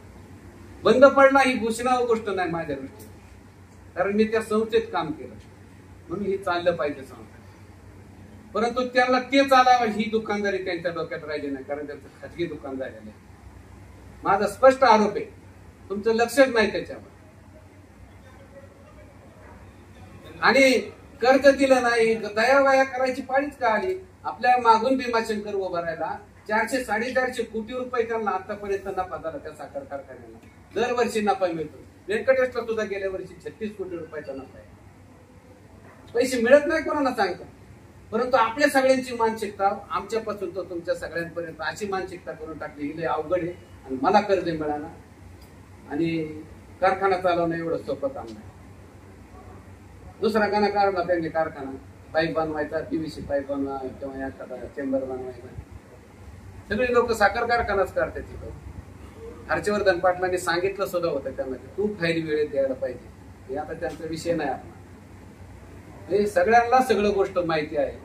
बंद पडला ही घोषणा गोष्ट नाही माझ्या दृष्टीने, कारण मी त्या संस्थेत काम केलं म्हणून ही चाललं पाहिजे संस्था. परंतु त्याला ते चालावं ही दुकानदारी त्यांच्या डोक्यात राहिली नाही, कारण त्यांचं खाजगी दुकान झालेलं आहे. माझा स्पष्ट आरोप आहे, तुमचं लक्षच नाही त्याच्यावर. आणि कर्ज दिलं नाही, दयावाया करायची पाळीच का आली? आपल्या मागून भीमाशंकर उभारायला 400-450 कोटी रुपये त्यांना आतापर्यंत नफा झाला त्या साखर कारखान्याला. दरवर्षी नफा मिळतो. व्यंकटेशला सुद्धा गेल्या वर्षी 36 कोटी रुपयाचा नफा आहे. पैसे मिळत नाही कोणाला सांगता, परंतु आपल्या सगळ्यांची मानसिकता आमच्यापासून तो तुमच्या सगळ्यांपर्यंत अशी मानसिकता करून टाकली ही लय अवघड आहे आणि मला कर्ज मिळाला आणि कारखाना चालवणं एवढं सोपं काम नाही. दुसरा गाणं काढला त्यांनी कारखाना, पाईप बनवायचा, पीव्हीसी पाईप बनवा किंवा एखादा चेंबर बनवायचा. सगळे लोक साखर कारखानाच करतात तिथं. हर्षवर्धन पाटलांनी सांगितलं सुद्धा होतं त्यांना की तू फाईल वेळेत द्यायला पाहिजे. हे आता त्यांचा विषय नाही आपला. हे सगळ्यांना सगळं गोष्ट माहिती आहे.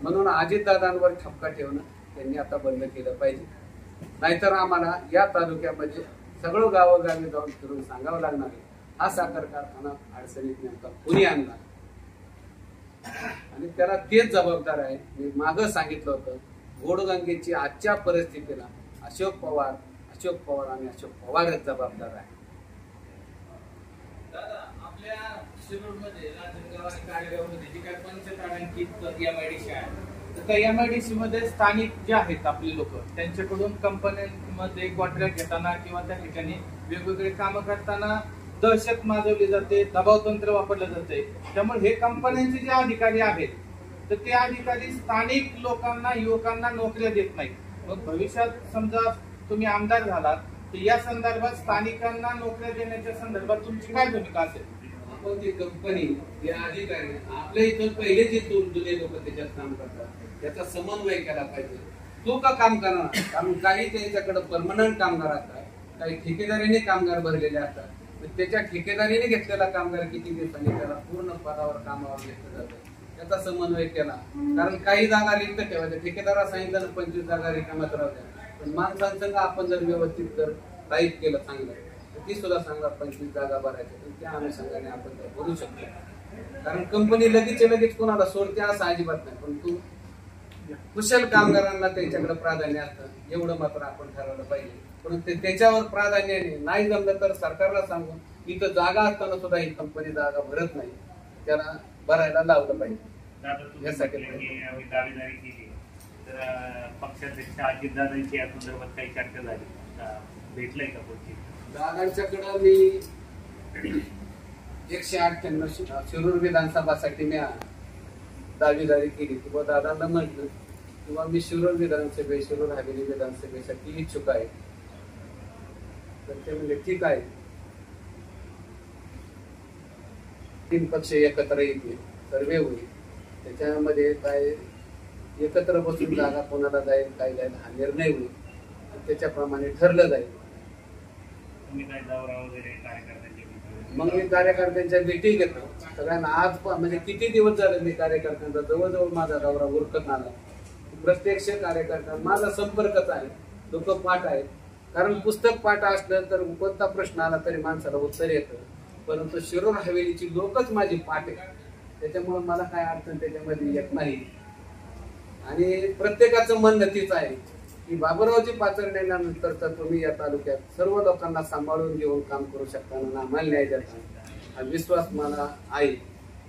म्हणून अजितदादांवर ठपका ठेवणं त्यांनी आता बंद केलं पाहिजे. नाहीतर आम्हाला या तालुक्यामध्ये सगळं गावोगावी जाऊन फिरून सांगावं लागणार आहे हा साखर कारखाना अडचणीत नेमका कोणी आणला आणि त्याला तेच जबाबदार आहे. मी मागं सांगितलं होतं घोडगंगेची आजच्या परिस्थितीला अशोक पवार आणि अशोक पवारच जबाबदार आहे. दादा, आपल्या शिरूरमध्ये राजनगाव आणि काळेगावमध्ये जी काही पंचतारांकित MIDC आहे, तर त्या MIDC मध्ये स्थानिक जे आहेत आपले लोक, त्यांच्याकडून कंपन्यांमध्ये कॉन्ट्रॅक्ट घेताना किंवा त्या ठिकाणी वेगवेगळे कामं करताना दहशत माजवली जाते, दबाव तंत्र वापरलं जाते. त्यामुळे हे कंपन्यांचे जे अधिकारी आहेत, तर ते अधिकारी स्थानिक लोकांना, युवकांना नोकऱ्या देत नाहीत. मग भविष्यात समजा तुम्ही आमदार झालात, तर या संदर्भात स्थानिकांना नोकऱ्या देण्याच्या संदर्भात तुमची काय भूमिका असेल? आपण ती कंपनी, ते अधिकारी, आपल्या इथं पहिले जे जुने लोक त्याच्यात काम करतात, त्याचा समन्वय केला पाहिजे. तो का काम करणार? कारण काही त्याच्याकडे परमनंट कामगार असतात, काही ठेकेदारीने कामगार भरलेले असतात. त्याच्या ठेकेदारीने घेतलेला कामगार किती दिवसांनी त्याला पूर्ण पदावर कामावर घेतलं जातं, त्याचा समन्वय केला. कारण काही जागा रिक्त ठेवायच्या, ठेकेदाराला सांगितलं 25 जागा रिकाम्यात राहत्या, पण माणसांसंग आपण जर व्यवस्थित जर राईट केलं चांगलं, तर ती सुद्धा सांगा 25 जागा भरायच्या, तर त्या अनुषंगाने आपण त्या भरू शकतो. कारण कंपनी लगेच कोणाला सोडते असं अजिबात नाही, पण तू कुशल कामगारांना त्यांच्याकडे प्राधान्य असतं, एवढं मात्र आपण ठरवलं पाहिजे. पण त्याच्यावर प्राधान्याने नाही जमलं तर सरकारला सांगून इथं जागा असताना सुद्धा ही कंपनी जागा भरत नाही, त्याला भरायला लावलं पाहिजे. यासाठी आम्ही दावेदारी केली, तर पक्षाध्यक्ष अजितदादांची या संदर्भात काही चर्चा झाली, भेटलंय का पुढची? दादांच्याकडं मी 198 शिरूर विधानसभासाठी मी दावेदारी केली किंवा दादांना म्हटलं किंवा मी शिरूर हवेली विधानसभेसाठी इच्छुक आहे. तर ते म्हणजे ठीक आहे, 3 पक्ष एकत्र येतील, सर्वे होईल, त्याच्यामध्ये काय एकत्र बसून जागा कोणाला जाईल काय जाईल हा निर्णय होईल आणि त्याच्याप्रमाणे ठरलं जाईल. तुम्ही काय दौरा वगैरे कार्यकर्त्यांची? मग मी कार्यकर्त्यांच्या भेटी घेतो सगळ्यांना. आज म्हणजे किती दिवस झाले मी कार्यकर्त्यांचा जवळजवळ माझा दौरा उरकत आला. प्रत्यक्ष कार्यकर्ता माझा संपर्कच आहे, लोक पाठ आहेत. कारण पुस्तक पाठ असलं तर कोणता प्रश्न आला तरी माणसाला उत्तर येतं, परंतु शिरूर हवेलीची लोकच माझी पाठ आहे, त्याच्यामुळे मला काय अडचण त्याच्यामध्ये येत नाही. आणि प्रत्येकाचं मन नक्कीच आहे की बाबूरावजी पाचरण्यानंतर तर तुम्ही या तालुक्यात सर्व लोकांना सांभाळून घेऊन काम करू शकता आणि आम्हाला न्याय देता, हा विश्वास मला आहे.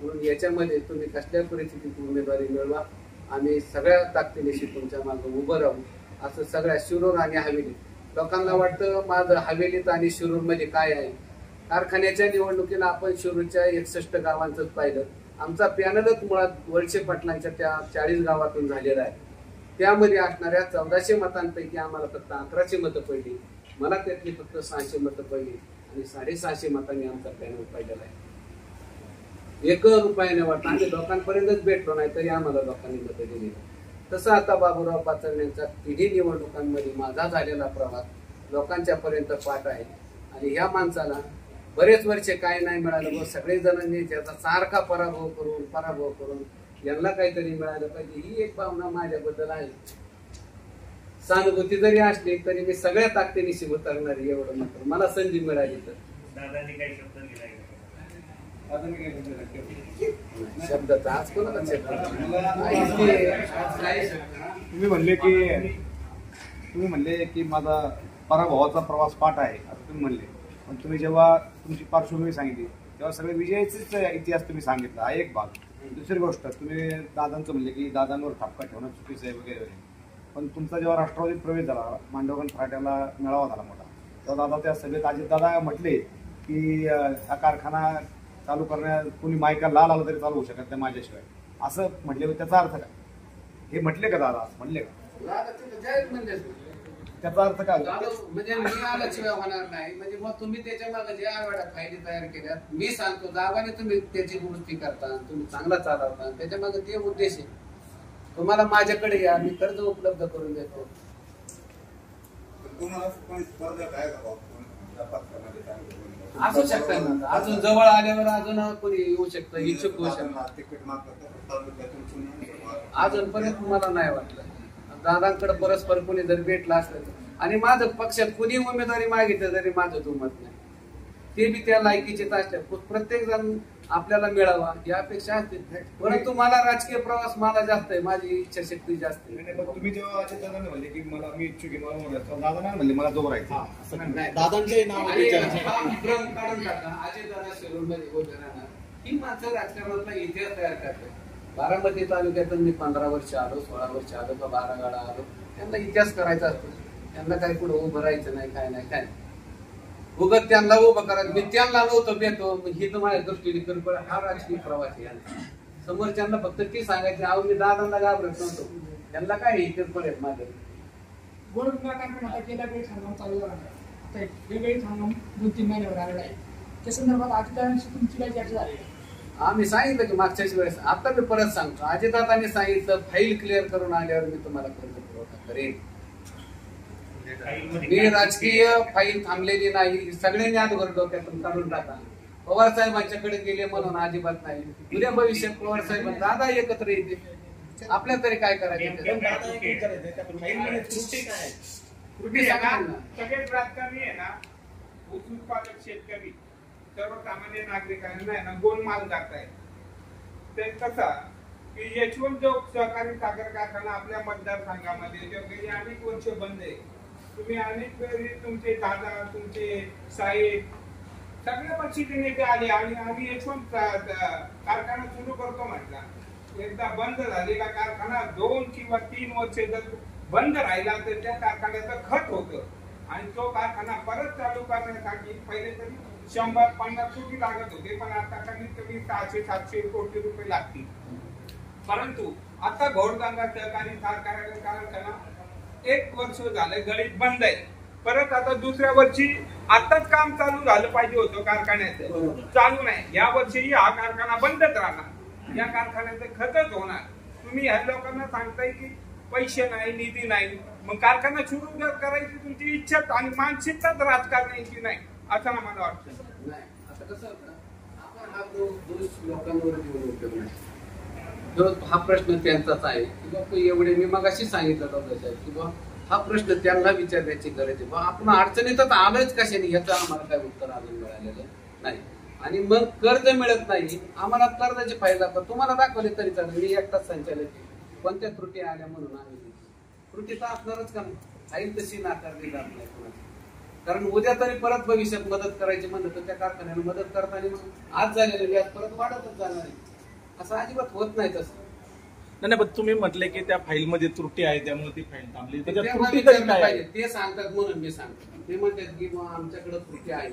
म्हणून याच्यामध्ये तुम्ही कसल्या परिस्थितीत उमेदवारी मिळवा, आम्ही सगळ्या ताकदीनिशी तुमच्या मागे उभं राहू. असं सगळ्या शिरूर आणि हवेली लोकांना वाटतं माझं हवेलीत आणि शिरूर मध्ये काय आहे. कारखान्याच्या निवडणुकीला आपण शिरूरच्या 61 गावांच पाहिलं. आमचा पॅनलच मुळात वळसे पाटलांच्या त्या 40 गावातून झालेला आहे. त्यामध्ये असणाऱ्या 1400 मतांपैकी आम्हाला फक्त 1100 मतं पडली, मला त्यातली फक्त 600 मतं पडली आणि 650 मतांनी आमचा पॅनल पाहिलेला आहे. 1 रुपयाने वाटतं आम्ही लोकांपर्यंतच भेटलो नाही तरी आम्हाला लोकांनी मतं दिली. तसं आता बाबूराव पाचरण्यांच्या 3 निवडणुकांमध्ये माझा झालेला प्रवास लोकांच्या पर्यंत पाठ आहे. आणि ह्या माणसाला बरेच वर्षे काय नाही मिळालं, सगळे जणांनी त्याचा सारखा पराभव करून यांना काहीतरी मिळालं पाहिजे ही एक भावना माझ्याबद्दल आहे. सहानुभूती जरी असली तरी मी सगळ्या ताकदीनिशी उतरणारी, एवढं मात्र मला संधी मिळाली तर. दादांनी काही शब्द दिलाय? शब्दाचा आज कोणाला तुम्ही म्हणले की माझा पराभवाचा प्रवास पाठ आहे असं तुम्ही म्हणले, पण तुम्ही जेव्हा तुमची पार्श्वभूमी सांगितली तेव्हा सगळे विजयाचेच इतिहास तुम्ही सांगितला, हा एक भाग. दुसरी गोष्ट तुम्ही दादांचं म्हणले की दादांवर ठपका ठेवणं चुकीचं आहे वगैरे वगैरे, पण तुमचा जेव्हा राष्ट्रवादीत प्रवेश झाला, मांडवगण फराट्याला मेळावा झाला मोठा, तेव्हा दादा त्या सभेत अजितदादा म्हटले की हा कारखाना चालू करण्यात कुणी मायका लाल आला तरी चालू होऊ शकत नाही माझ्याशिवाय, असं म्हटले. त्याचा अर्थ काय? हे म्हटले का दादा? असं म्हणले का? त्याचा अर्थ काय? म्हणजे मी आल्याशिवाय होणार नाही. म्हणजे मग तुम्ही त्याच्या मागे जे आवाड्या फायदे तयार केल्यात मी सांगतो दाबाने तुम्ही त्याची दुरुस्ती करता, तुम्ही चांगला चालवता, त्याच्या मागे ते उद्देश आहे. तुम्हाला माझ्याकडे या, मी कर्ज उपलब्ध करून देतो. असू शकतं ना, अजून जवळ आल्यावर अजून कोणी येऊ शकतं, इच्छुक होऊ शकतं. अजूनपर्यंत मला नाही वाटलं. दादांकडे परस्पर कोणी जर भेटला असलं आणि माझं पक्षात कुणी उमेदवारी मागितलं तरी माझं दुमत नाही. ते बी त्या लायकीचेच असतात. प्रत्येक जण आपल्याला मिळावा या अपेक्षा असते. परंतु मला राजकीय प्रवास मला जास्त आहे, माझी इच्छाशक्ती जास्त आहे. तुम्ही जेव्हा दादांनी म्हणले की मला मी इच्छुक आहे, मला दादा नाही म्हणले मला जो राहायचं नाही. दादांचंही नाव आणि विचारायचं. हा भ्रम काढून टाका. अजितदादा शिरूरमध्ये उभे राहणार ही माणसं राजकारणातला इतिहास तयार करतात. बारामती तालुक्यातून मी 15 वर्ष आलो, 16 वर्ष आलो का 12 गाडा आलो. त्यांना इतिहास करायचा असतो. त्यांना काही पुढे उभं राहायचं नाही, काय नाही काय उगत त्यांना उभं करायचं. मी त्यांना नव्हतं भेटतो ही तर माझ्या दृष्टीने करू. हा राजकीय प्रवास आहे. समोरच्यांना फक्त ती सांगायची अहो मी दादांना घाबरत नव्हतो. त्यांना काय इतिहास पडेल माझ्या गेल्या वेळी हंगाम चालू झाला आता वेगवेगळी हंगाम 2-3 महिन्यावर आलेला आहे. त्या संदर्भात अजितदादांशी तुमची काय चर्चा झाली? आम्ही सांगितलं की मागच्याच वेळेस आता मी परत सांगतो. अजितदादांनी सांगितलं फाईल क्लिअर करून आल्यावर मी तुम्हाला कर्ज पुरवठा करेन. मी राजकीय फाईल थांबलेली नाही. सगळ्यांनी अगोदर डोक्यातून काढून टाका. पवार साहेबांच्याकडे गेले म्हणून अजिबात नाही. उद्या भविष्यात पवार साहेब दादा एकत्र येते आपल्या तरी काय करायचं. सगळेच राजकारणी आहे ना, ऊस उत्पादक शेतकरी सर्वसामान्य नागरिकांना आहे ना गोलमाल करतायत. ते कसा की यशवंत सहकारी साखर कारखाना आपल्या मतदारसंघामध्ये गेली अनेक वर्ष बंद आहे. तुम्ही अनेक वेळी तुमचे दादा तुमचे साहेब सगळ्या पक्षाचे नेते आले आणि आम्ही यशवंत कारखाना सुरू करतो म्हटला. एकदा बंद झालेला कारखाना 2 किंवा 3 वर्ष जर बंद राहिला तर त्या कारखान्याचं खत होतं आणि तो कारखाना परत चालू करण्यासाठी पहिले तरी 100-50 कोटी लागत होते, पण आता कमीत कमी 600-700 कोटी रुपये लागतील. परंतु आता घोडगंगा सहकारी साखर कारखाना 1 वर्ष झालं गळीत बंद आहे. परत आता दुसऱ्या वर्षी आताच काम चालू झालं पाहिजे होतं कारखान्याचं, चालू नाही. या वर्षी हा कारखाना बंदच राहणार. या कारखान्याचं खतच होणार. तुम्ही ह्या लोकांना सांगताय की पैसे नाही निधी नाही, मग कारखाना सुरू जर करायची तुमची इच्छा आणि मानसिकताच राजकारणाची नाही असं मला वाटतं. नाही आता कसं होतं आपण हा दोष लोकांवर घेऊन उपयोग नाही. हा प्रश्न त्यांचाच आहे की बाबा एवढे मी मगाशी सांगितलं होतं की बाबा हा प्रश्न त्यांना विचारण्याची गरज आहे. आपण अडचणीतच आलोच कशाने याचं आम्हाला काय उत्तर अजून मिळालेलं नाही. आणि मग कर्ज मिळत नाही आम्हाला कर्जाची फायदा तुम्हाला दाखवले तरी चालेल. मी एकटाच संचालक कोणत्या त्रुटी आल्या म्हणून आम्ही त्रुटी तर असणारच का फाईल तशी नाकारली जात नाही कोणाची. कारण उद्या तरी परत भविष्यात मदत करायची म्हणलं तर त्या कारखान्याला मदत करताना आज झालेलं व्याज परत वाढतच जाणार आहे. असं अजिबात होत नाही तसं. नाही पण तुम्ही म्हटले की त्या फाईल मध्ये त्रुटी आहे त्यामुळे ती फाईल थांबली. पाहिजे ते सांगतात म्हणून मी सांगतो. ते म्हणतात की आमच्याकडे त्रुटी आहे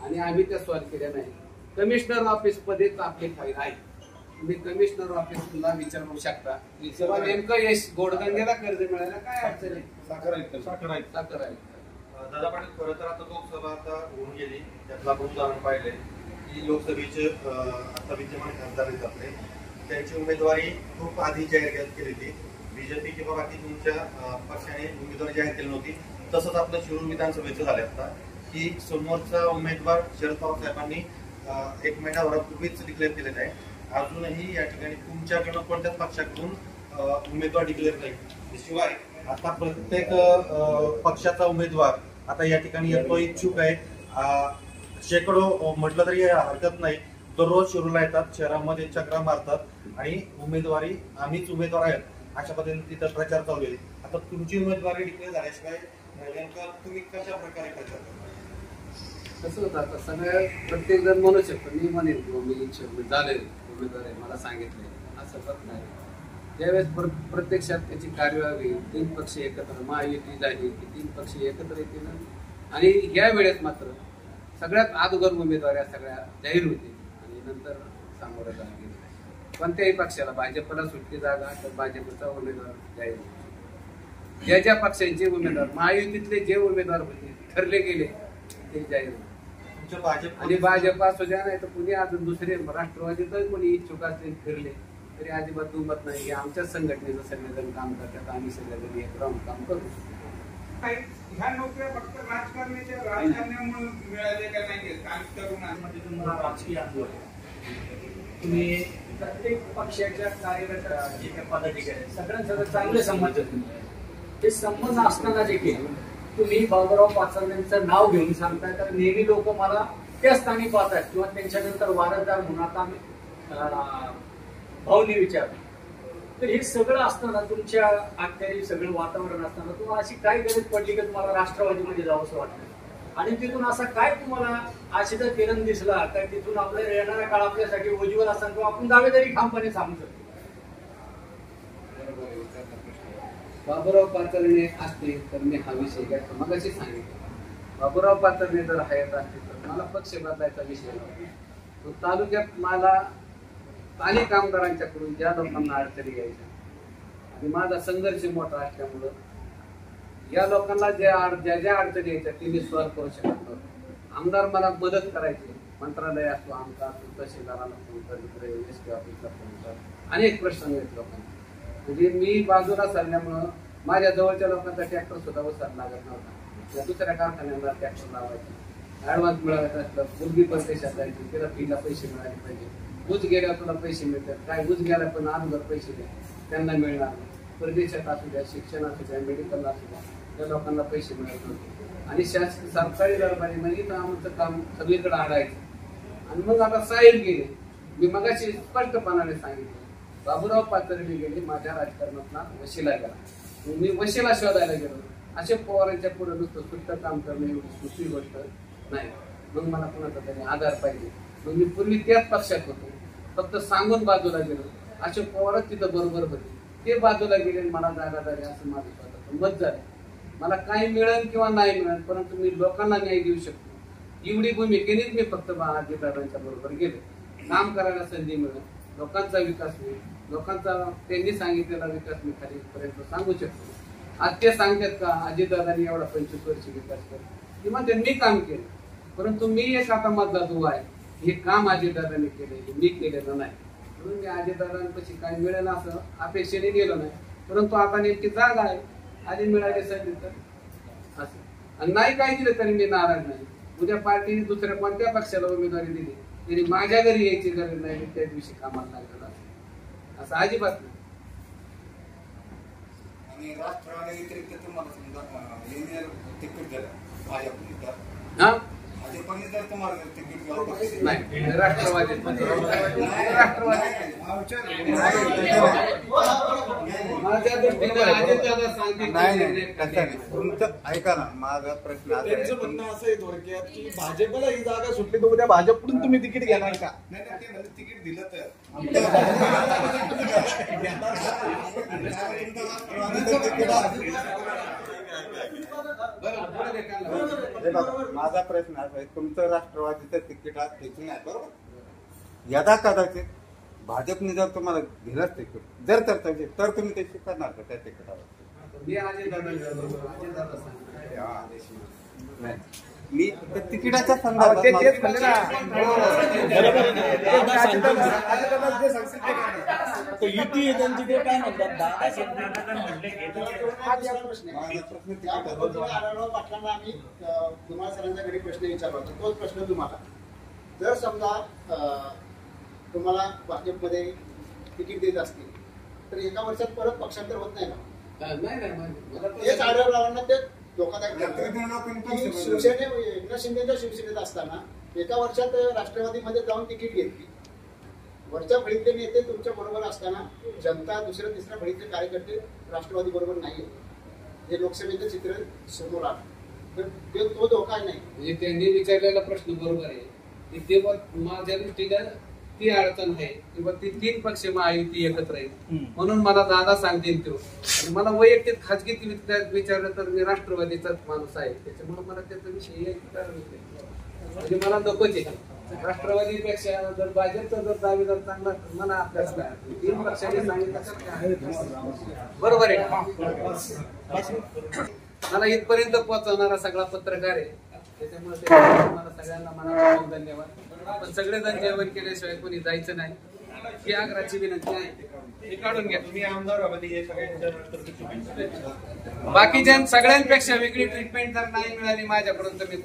आणि आम्ही त्या सॉल्व्ह केल्या नाही. कमिशनर ऑफिस मध्येच आपली फाईल आहे. तुम्ही कमिशनर ऑफिसला विचारू शकता नेमकं यश घोडगंगेला कर्ज मिळायला काय अडचण आहे. साखर आहे. दादा पाटील खरं तर आता लोकसभा आता होऊन गेली. त्यातलं आपण उदाहरण पाहिलंय की लोकसभेचे आता विद्यमान खासदार आहेत आपले त्यांची उमेदवारी खूप आधी जाहीर केली होती. बीजेपी किंवा बाकी तुमच्या पक्षाने उमेदवारी जाहीर केली नव्हती. तसंच आपलं शिरूर विधानसभेचं झालं आता की समोरचा उमेदवार शरद पवार साहेबांनी 1 महिन्याभरापूर्वीच डिक्लेअर केलेला आहे. अजूनही या ठिकाणी तुमच्याकडून कोणत्याच पक्षाकडून उमेदवार डिक्लेअर नाही. शिवाय आता प्रत्येक पक्षाचा उमेदवार आता या ठिकाणी येतो इच्छुक आहे. शेकडो म्हटलं तरी हरकत नाही दररोज शिरूरला येतात, शहरामध्ये चक्रा मारतात आणि उमेदवारी आम्हीच उमेदवार आहेत अशा पद्धतीने तिथं प्रचार चालू आहे. आता तुमची उमेदवारी डिक्लेअर झाल्याशिवाय नेमकं तुम्ही कशा प्रकारे प्रचार करता? कसं होतं आता सगळ्या प्रत्येक जण म्हणू शकतो मी म्हणेन किंवा मी इच्छुक झाले उमेदवार आहे मला सांगितलंय असं करत नाही. ज्यावेळेस प्रत्यक्षात त्याची कार्यवाही 3 पक्ष एकत्र महायुती झाली की 3 पक्ष एकत्र येतील आणि या वेळेस मात्र सगळ्यात अगोदर उमेदवाऱ्या सगळ्या जाहीर होतील आणि नंतर सामोरं जाणं गेलं. कोणत्याही पक्षाला भाजपला सुटली जागा तर भाजपचा उमेदवार जाहीर होतो. ज्या ज्या पक्षांचे उमेदवार महायुतीतले जे उमेदवार होते ठरले गेले ते जाहीर होते. आणि भाजप असू द्या नाही तर कुणी अजून दुसरे राष्ट्रवादी तर कोणी इच्छुक असले फिरले तरी अजिबात दुमत नाही की आमच्याच संघटनेचं सगळेजण काम करतात आम्ही सगळेजण एक राहून काम करू. ह्या नोकऱ्या फक्त राजकारणाच्या राजकारणामुळे मिळालेल्या नाही. तरुणांमध्ये तुम्हाला राजकीय अनुभव तुम्ही प्रत्येक पक्षाच्या कार्यरत जे काही पदाधिकारी सगळ्यांसोबत चांगले संबंध ते संबंध असताना देखील तुम्ही बाबूराव पाचरण्यांचं नाव घेऊन सांगताय तर नेहमी लोक मला त्या स्थानी पाहतात किंवा त्यांच्यानंतर वारसदार म्हणून आता आम्ही भाऊनी विचारलं. तर हे सगळं असताना तुमच्या अख्यारी सगळं वातावरण असताना तुम्हाला अशी काय गरज पडली की तुम्हाला राष्ट्रवादीमध्ये जावं असं वाटलं आणि तिथून असा काय तुम्हाला आशेचा किरण दिसला तर तिथून आपल्या येणारा काळ आपल्यासाठी उज्ज्वल असताना किंवा आपण दावेदारी ठामपणे सांगू शकतो. बाबूराव पाचरणे असते तर मी हा विषय घ्यायचा मगाशी सांगितलं. बाबूराव पाचरणे जर हयात असते तर मला पक्ष बदलायचा विषय नव्हता. तो तालुक्यात मला स्थानिक आमदारांच्याकडून ज्या लोकांना अडचणी यायच्या आणि माझा संघर्ष मोठा असल्यामुळं या लोकांना ज्या अडचणी यायच्या ते मी सॉल्व्ह करू शकत नव्हतो. आमदार मला मदत करायचे, मंत्रालय असतो आमचा असतो, तहसीलदाराला फोन कर, इकडे एसटी ऑफिसला फोन कर, अनेक प्रश्न आहेत लोकांना. म्हणजे मी बाजूला सरल्यामुळं माझ्या जवळच्या लोकांचा ट्रॅक्टर सुद्धा उचलला लागत नव्हता. दुसऱ्या कारखान्याला ट्रॅक्टर लावायचे, ऍडव्हान्स मिळायचं असलं, मुलगी परदेशात जायची, तिला फीला पैसे मिळाले पाहिजे, ऊस गेल्यावर तुला पैसे मिळतात, काय ऊस गेला पण अगोदर पैसे द्या त्यांना मिळणार नाही. परदेशात असू द्या, शिक्षण असू द्या, मेडिकल असू द्या, त्या लोकांना पैसे मिळत नव्हते आणि सरकारी दरबारीमध्ये आमचं काम सगळीकडे आडायचं. आणि मग आता साहेब गेले, मी मगाशी स्पष्टपणाने सांगितलं बाबूराव पाचरणे गेले, माझ्या राजकारणातला वशिला गेला, मी वशिला शोधायला गेलो. असे पवारांच्या पुढे नुसतं सुट्ट काम करणं एवढी सोपी गोष्ट नाही. मग मला कोणाचा तरी आधार पाहिजे. मग मी पूर्वी त्याच पक्षात होतो, फक्त सांगून बाजूला गेलो. असे पवारच तिथं बरोबर होते, ते बाजूला गेले, मला जागा झाली असं माझं स्वतःचं मत झालं. मला काही मिळेल किंवा नाही मिळेल, परंतु मी लोकांना न्याय देऊ शकतो एवढी भूमिकेनेच मी फक्त अजितदादांच्या बरोबर गेलो. काम करायला संधी मिळेल, लोकांचा विकास होईल, लोकांचा त्यांनी सांगितलेला विकास मी खालीपर्यंत सांगू शकतो. आज ते सांगतात का अजितदादांनी एवढा 25 वर्ष विकास केला, किंवा त्यांनी काम केलं, परंतु मी एक आता मधला दुवा आहे, हे काम अजितदादांनी केले, मी केलेलं नाही. म्हणून मी अजितदादांपाशी काय मिळेल असं अपेक्षेने गेलो नाही. परंतु आता नेमकी जागा आहे, आधी मिळाले सांगितलं तर असं, आणि नाही काय दिलं तरी मी नाराज नाही. उद्या पार्टीने दुसऱ्या कोणत्या पक्षाला उमेदवारी दिली तरी माझ्या घरी यायची गरज नाही, मी त्या दिवशी कामाला लागलेला असं अजिबात नाही. आणि राष्ट्रवादी व्यतिरिक्त तुम्हाला समजा तिकीट दिलं भाजपने, हा भाजपने जर तुम्हाला तिकीट नाही, राष्ट्रवादी माझ्या दृष्टीने अजितदादा सांगतील नाही. तुमचं ऐका ना, माझा प्रश्न त्यांचं म्हणणं असं आहे थोडक्यात की भाजपला ही जागा सुटली तर उद्या भाजपकडून तुम्ही तिकीट घेणार का? नाही, ते म्हणजे तिकीट दिलं तर माझा प्रश्न असा आहे, तुमचं राष्ट्रवादीचं तिकीट आज फिक्सिंग आहे बरोबर. यदा कदाचित भाजपने जर तुम्हाला दिलंच तिकीट जर तर तुम्ही ते स्वीकारणार का त्या तिकिटावर? मी तिकिटाच्या संदर्भात युती त्यांची ते काय म्हणतात पाटलांना आम्ही तुम्हाला सरांच्या घरी प्रश्न विचारला होता, तोच प्रश्न तुम्हाला. जर समजा तुम्हाला भाजपमध्ये तिकीट देत असतील तर एका वर्षात परत पक्षांतर होत नाही ना? तेच आढळरावांना ते धोकादायक. शिवसेने एकनाथ शिंदेच्या शिवसेनेत असताना एका वर्षात राष्ट्रवादीमध्ये जाऊन तिकीट घेतली. वरच्या फळीतले नेते तुमच्या बरोबर असताना जनता दुसऱ्या तिसऱ्या फळीतले कार्यकर्ते राष्ट्रवादी बरोबर नाही, हे लोकसभेचं चित्र समोर आलं. तर तो धोका नाही. म्हणजे त्यांनी विचारलेला प्रश्न बरोबर आहे, तेव्हा माझ्या दृष्टीनं ती अडचण आहे किंवा ती 3 पक्ष महायुती एकत्र येईल म्हणून मला दादा सांगतील तो. आणि मला वैयक्तिक खाजगी विचारलं तर मी राष्ट्रवादीचाच माणूस आहे, त्याच्यामुळे मला त्याचा विषय म्हणजे मला नकोच आहे. राष्ट्रवादीपेक्षा जर भाजपचा जर दावेदार चांगला मला आपल्याला 3 पक्षांनी सांगितलं बरोबर आहे. मला इथपर्यंत पोहोचवणारा सगळा पत्रकार आहे, त्याच्यामुळे मला सगळ्यांना मनापासून धन्यवाद. आपण सगळेजण जेवण केल्याशिवाय कोणी जायचं नाही ही आग्रहाची विनंती आहे. हे काढून घ्या. तुम्ही आमदार बाकीच्या सगळ्यांपेक्षा वेगळी ट्रीटमेंट जर नाही मिळाली माझ्याकडून तर मी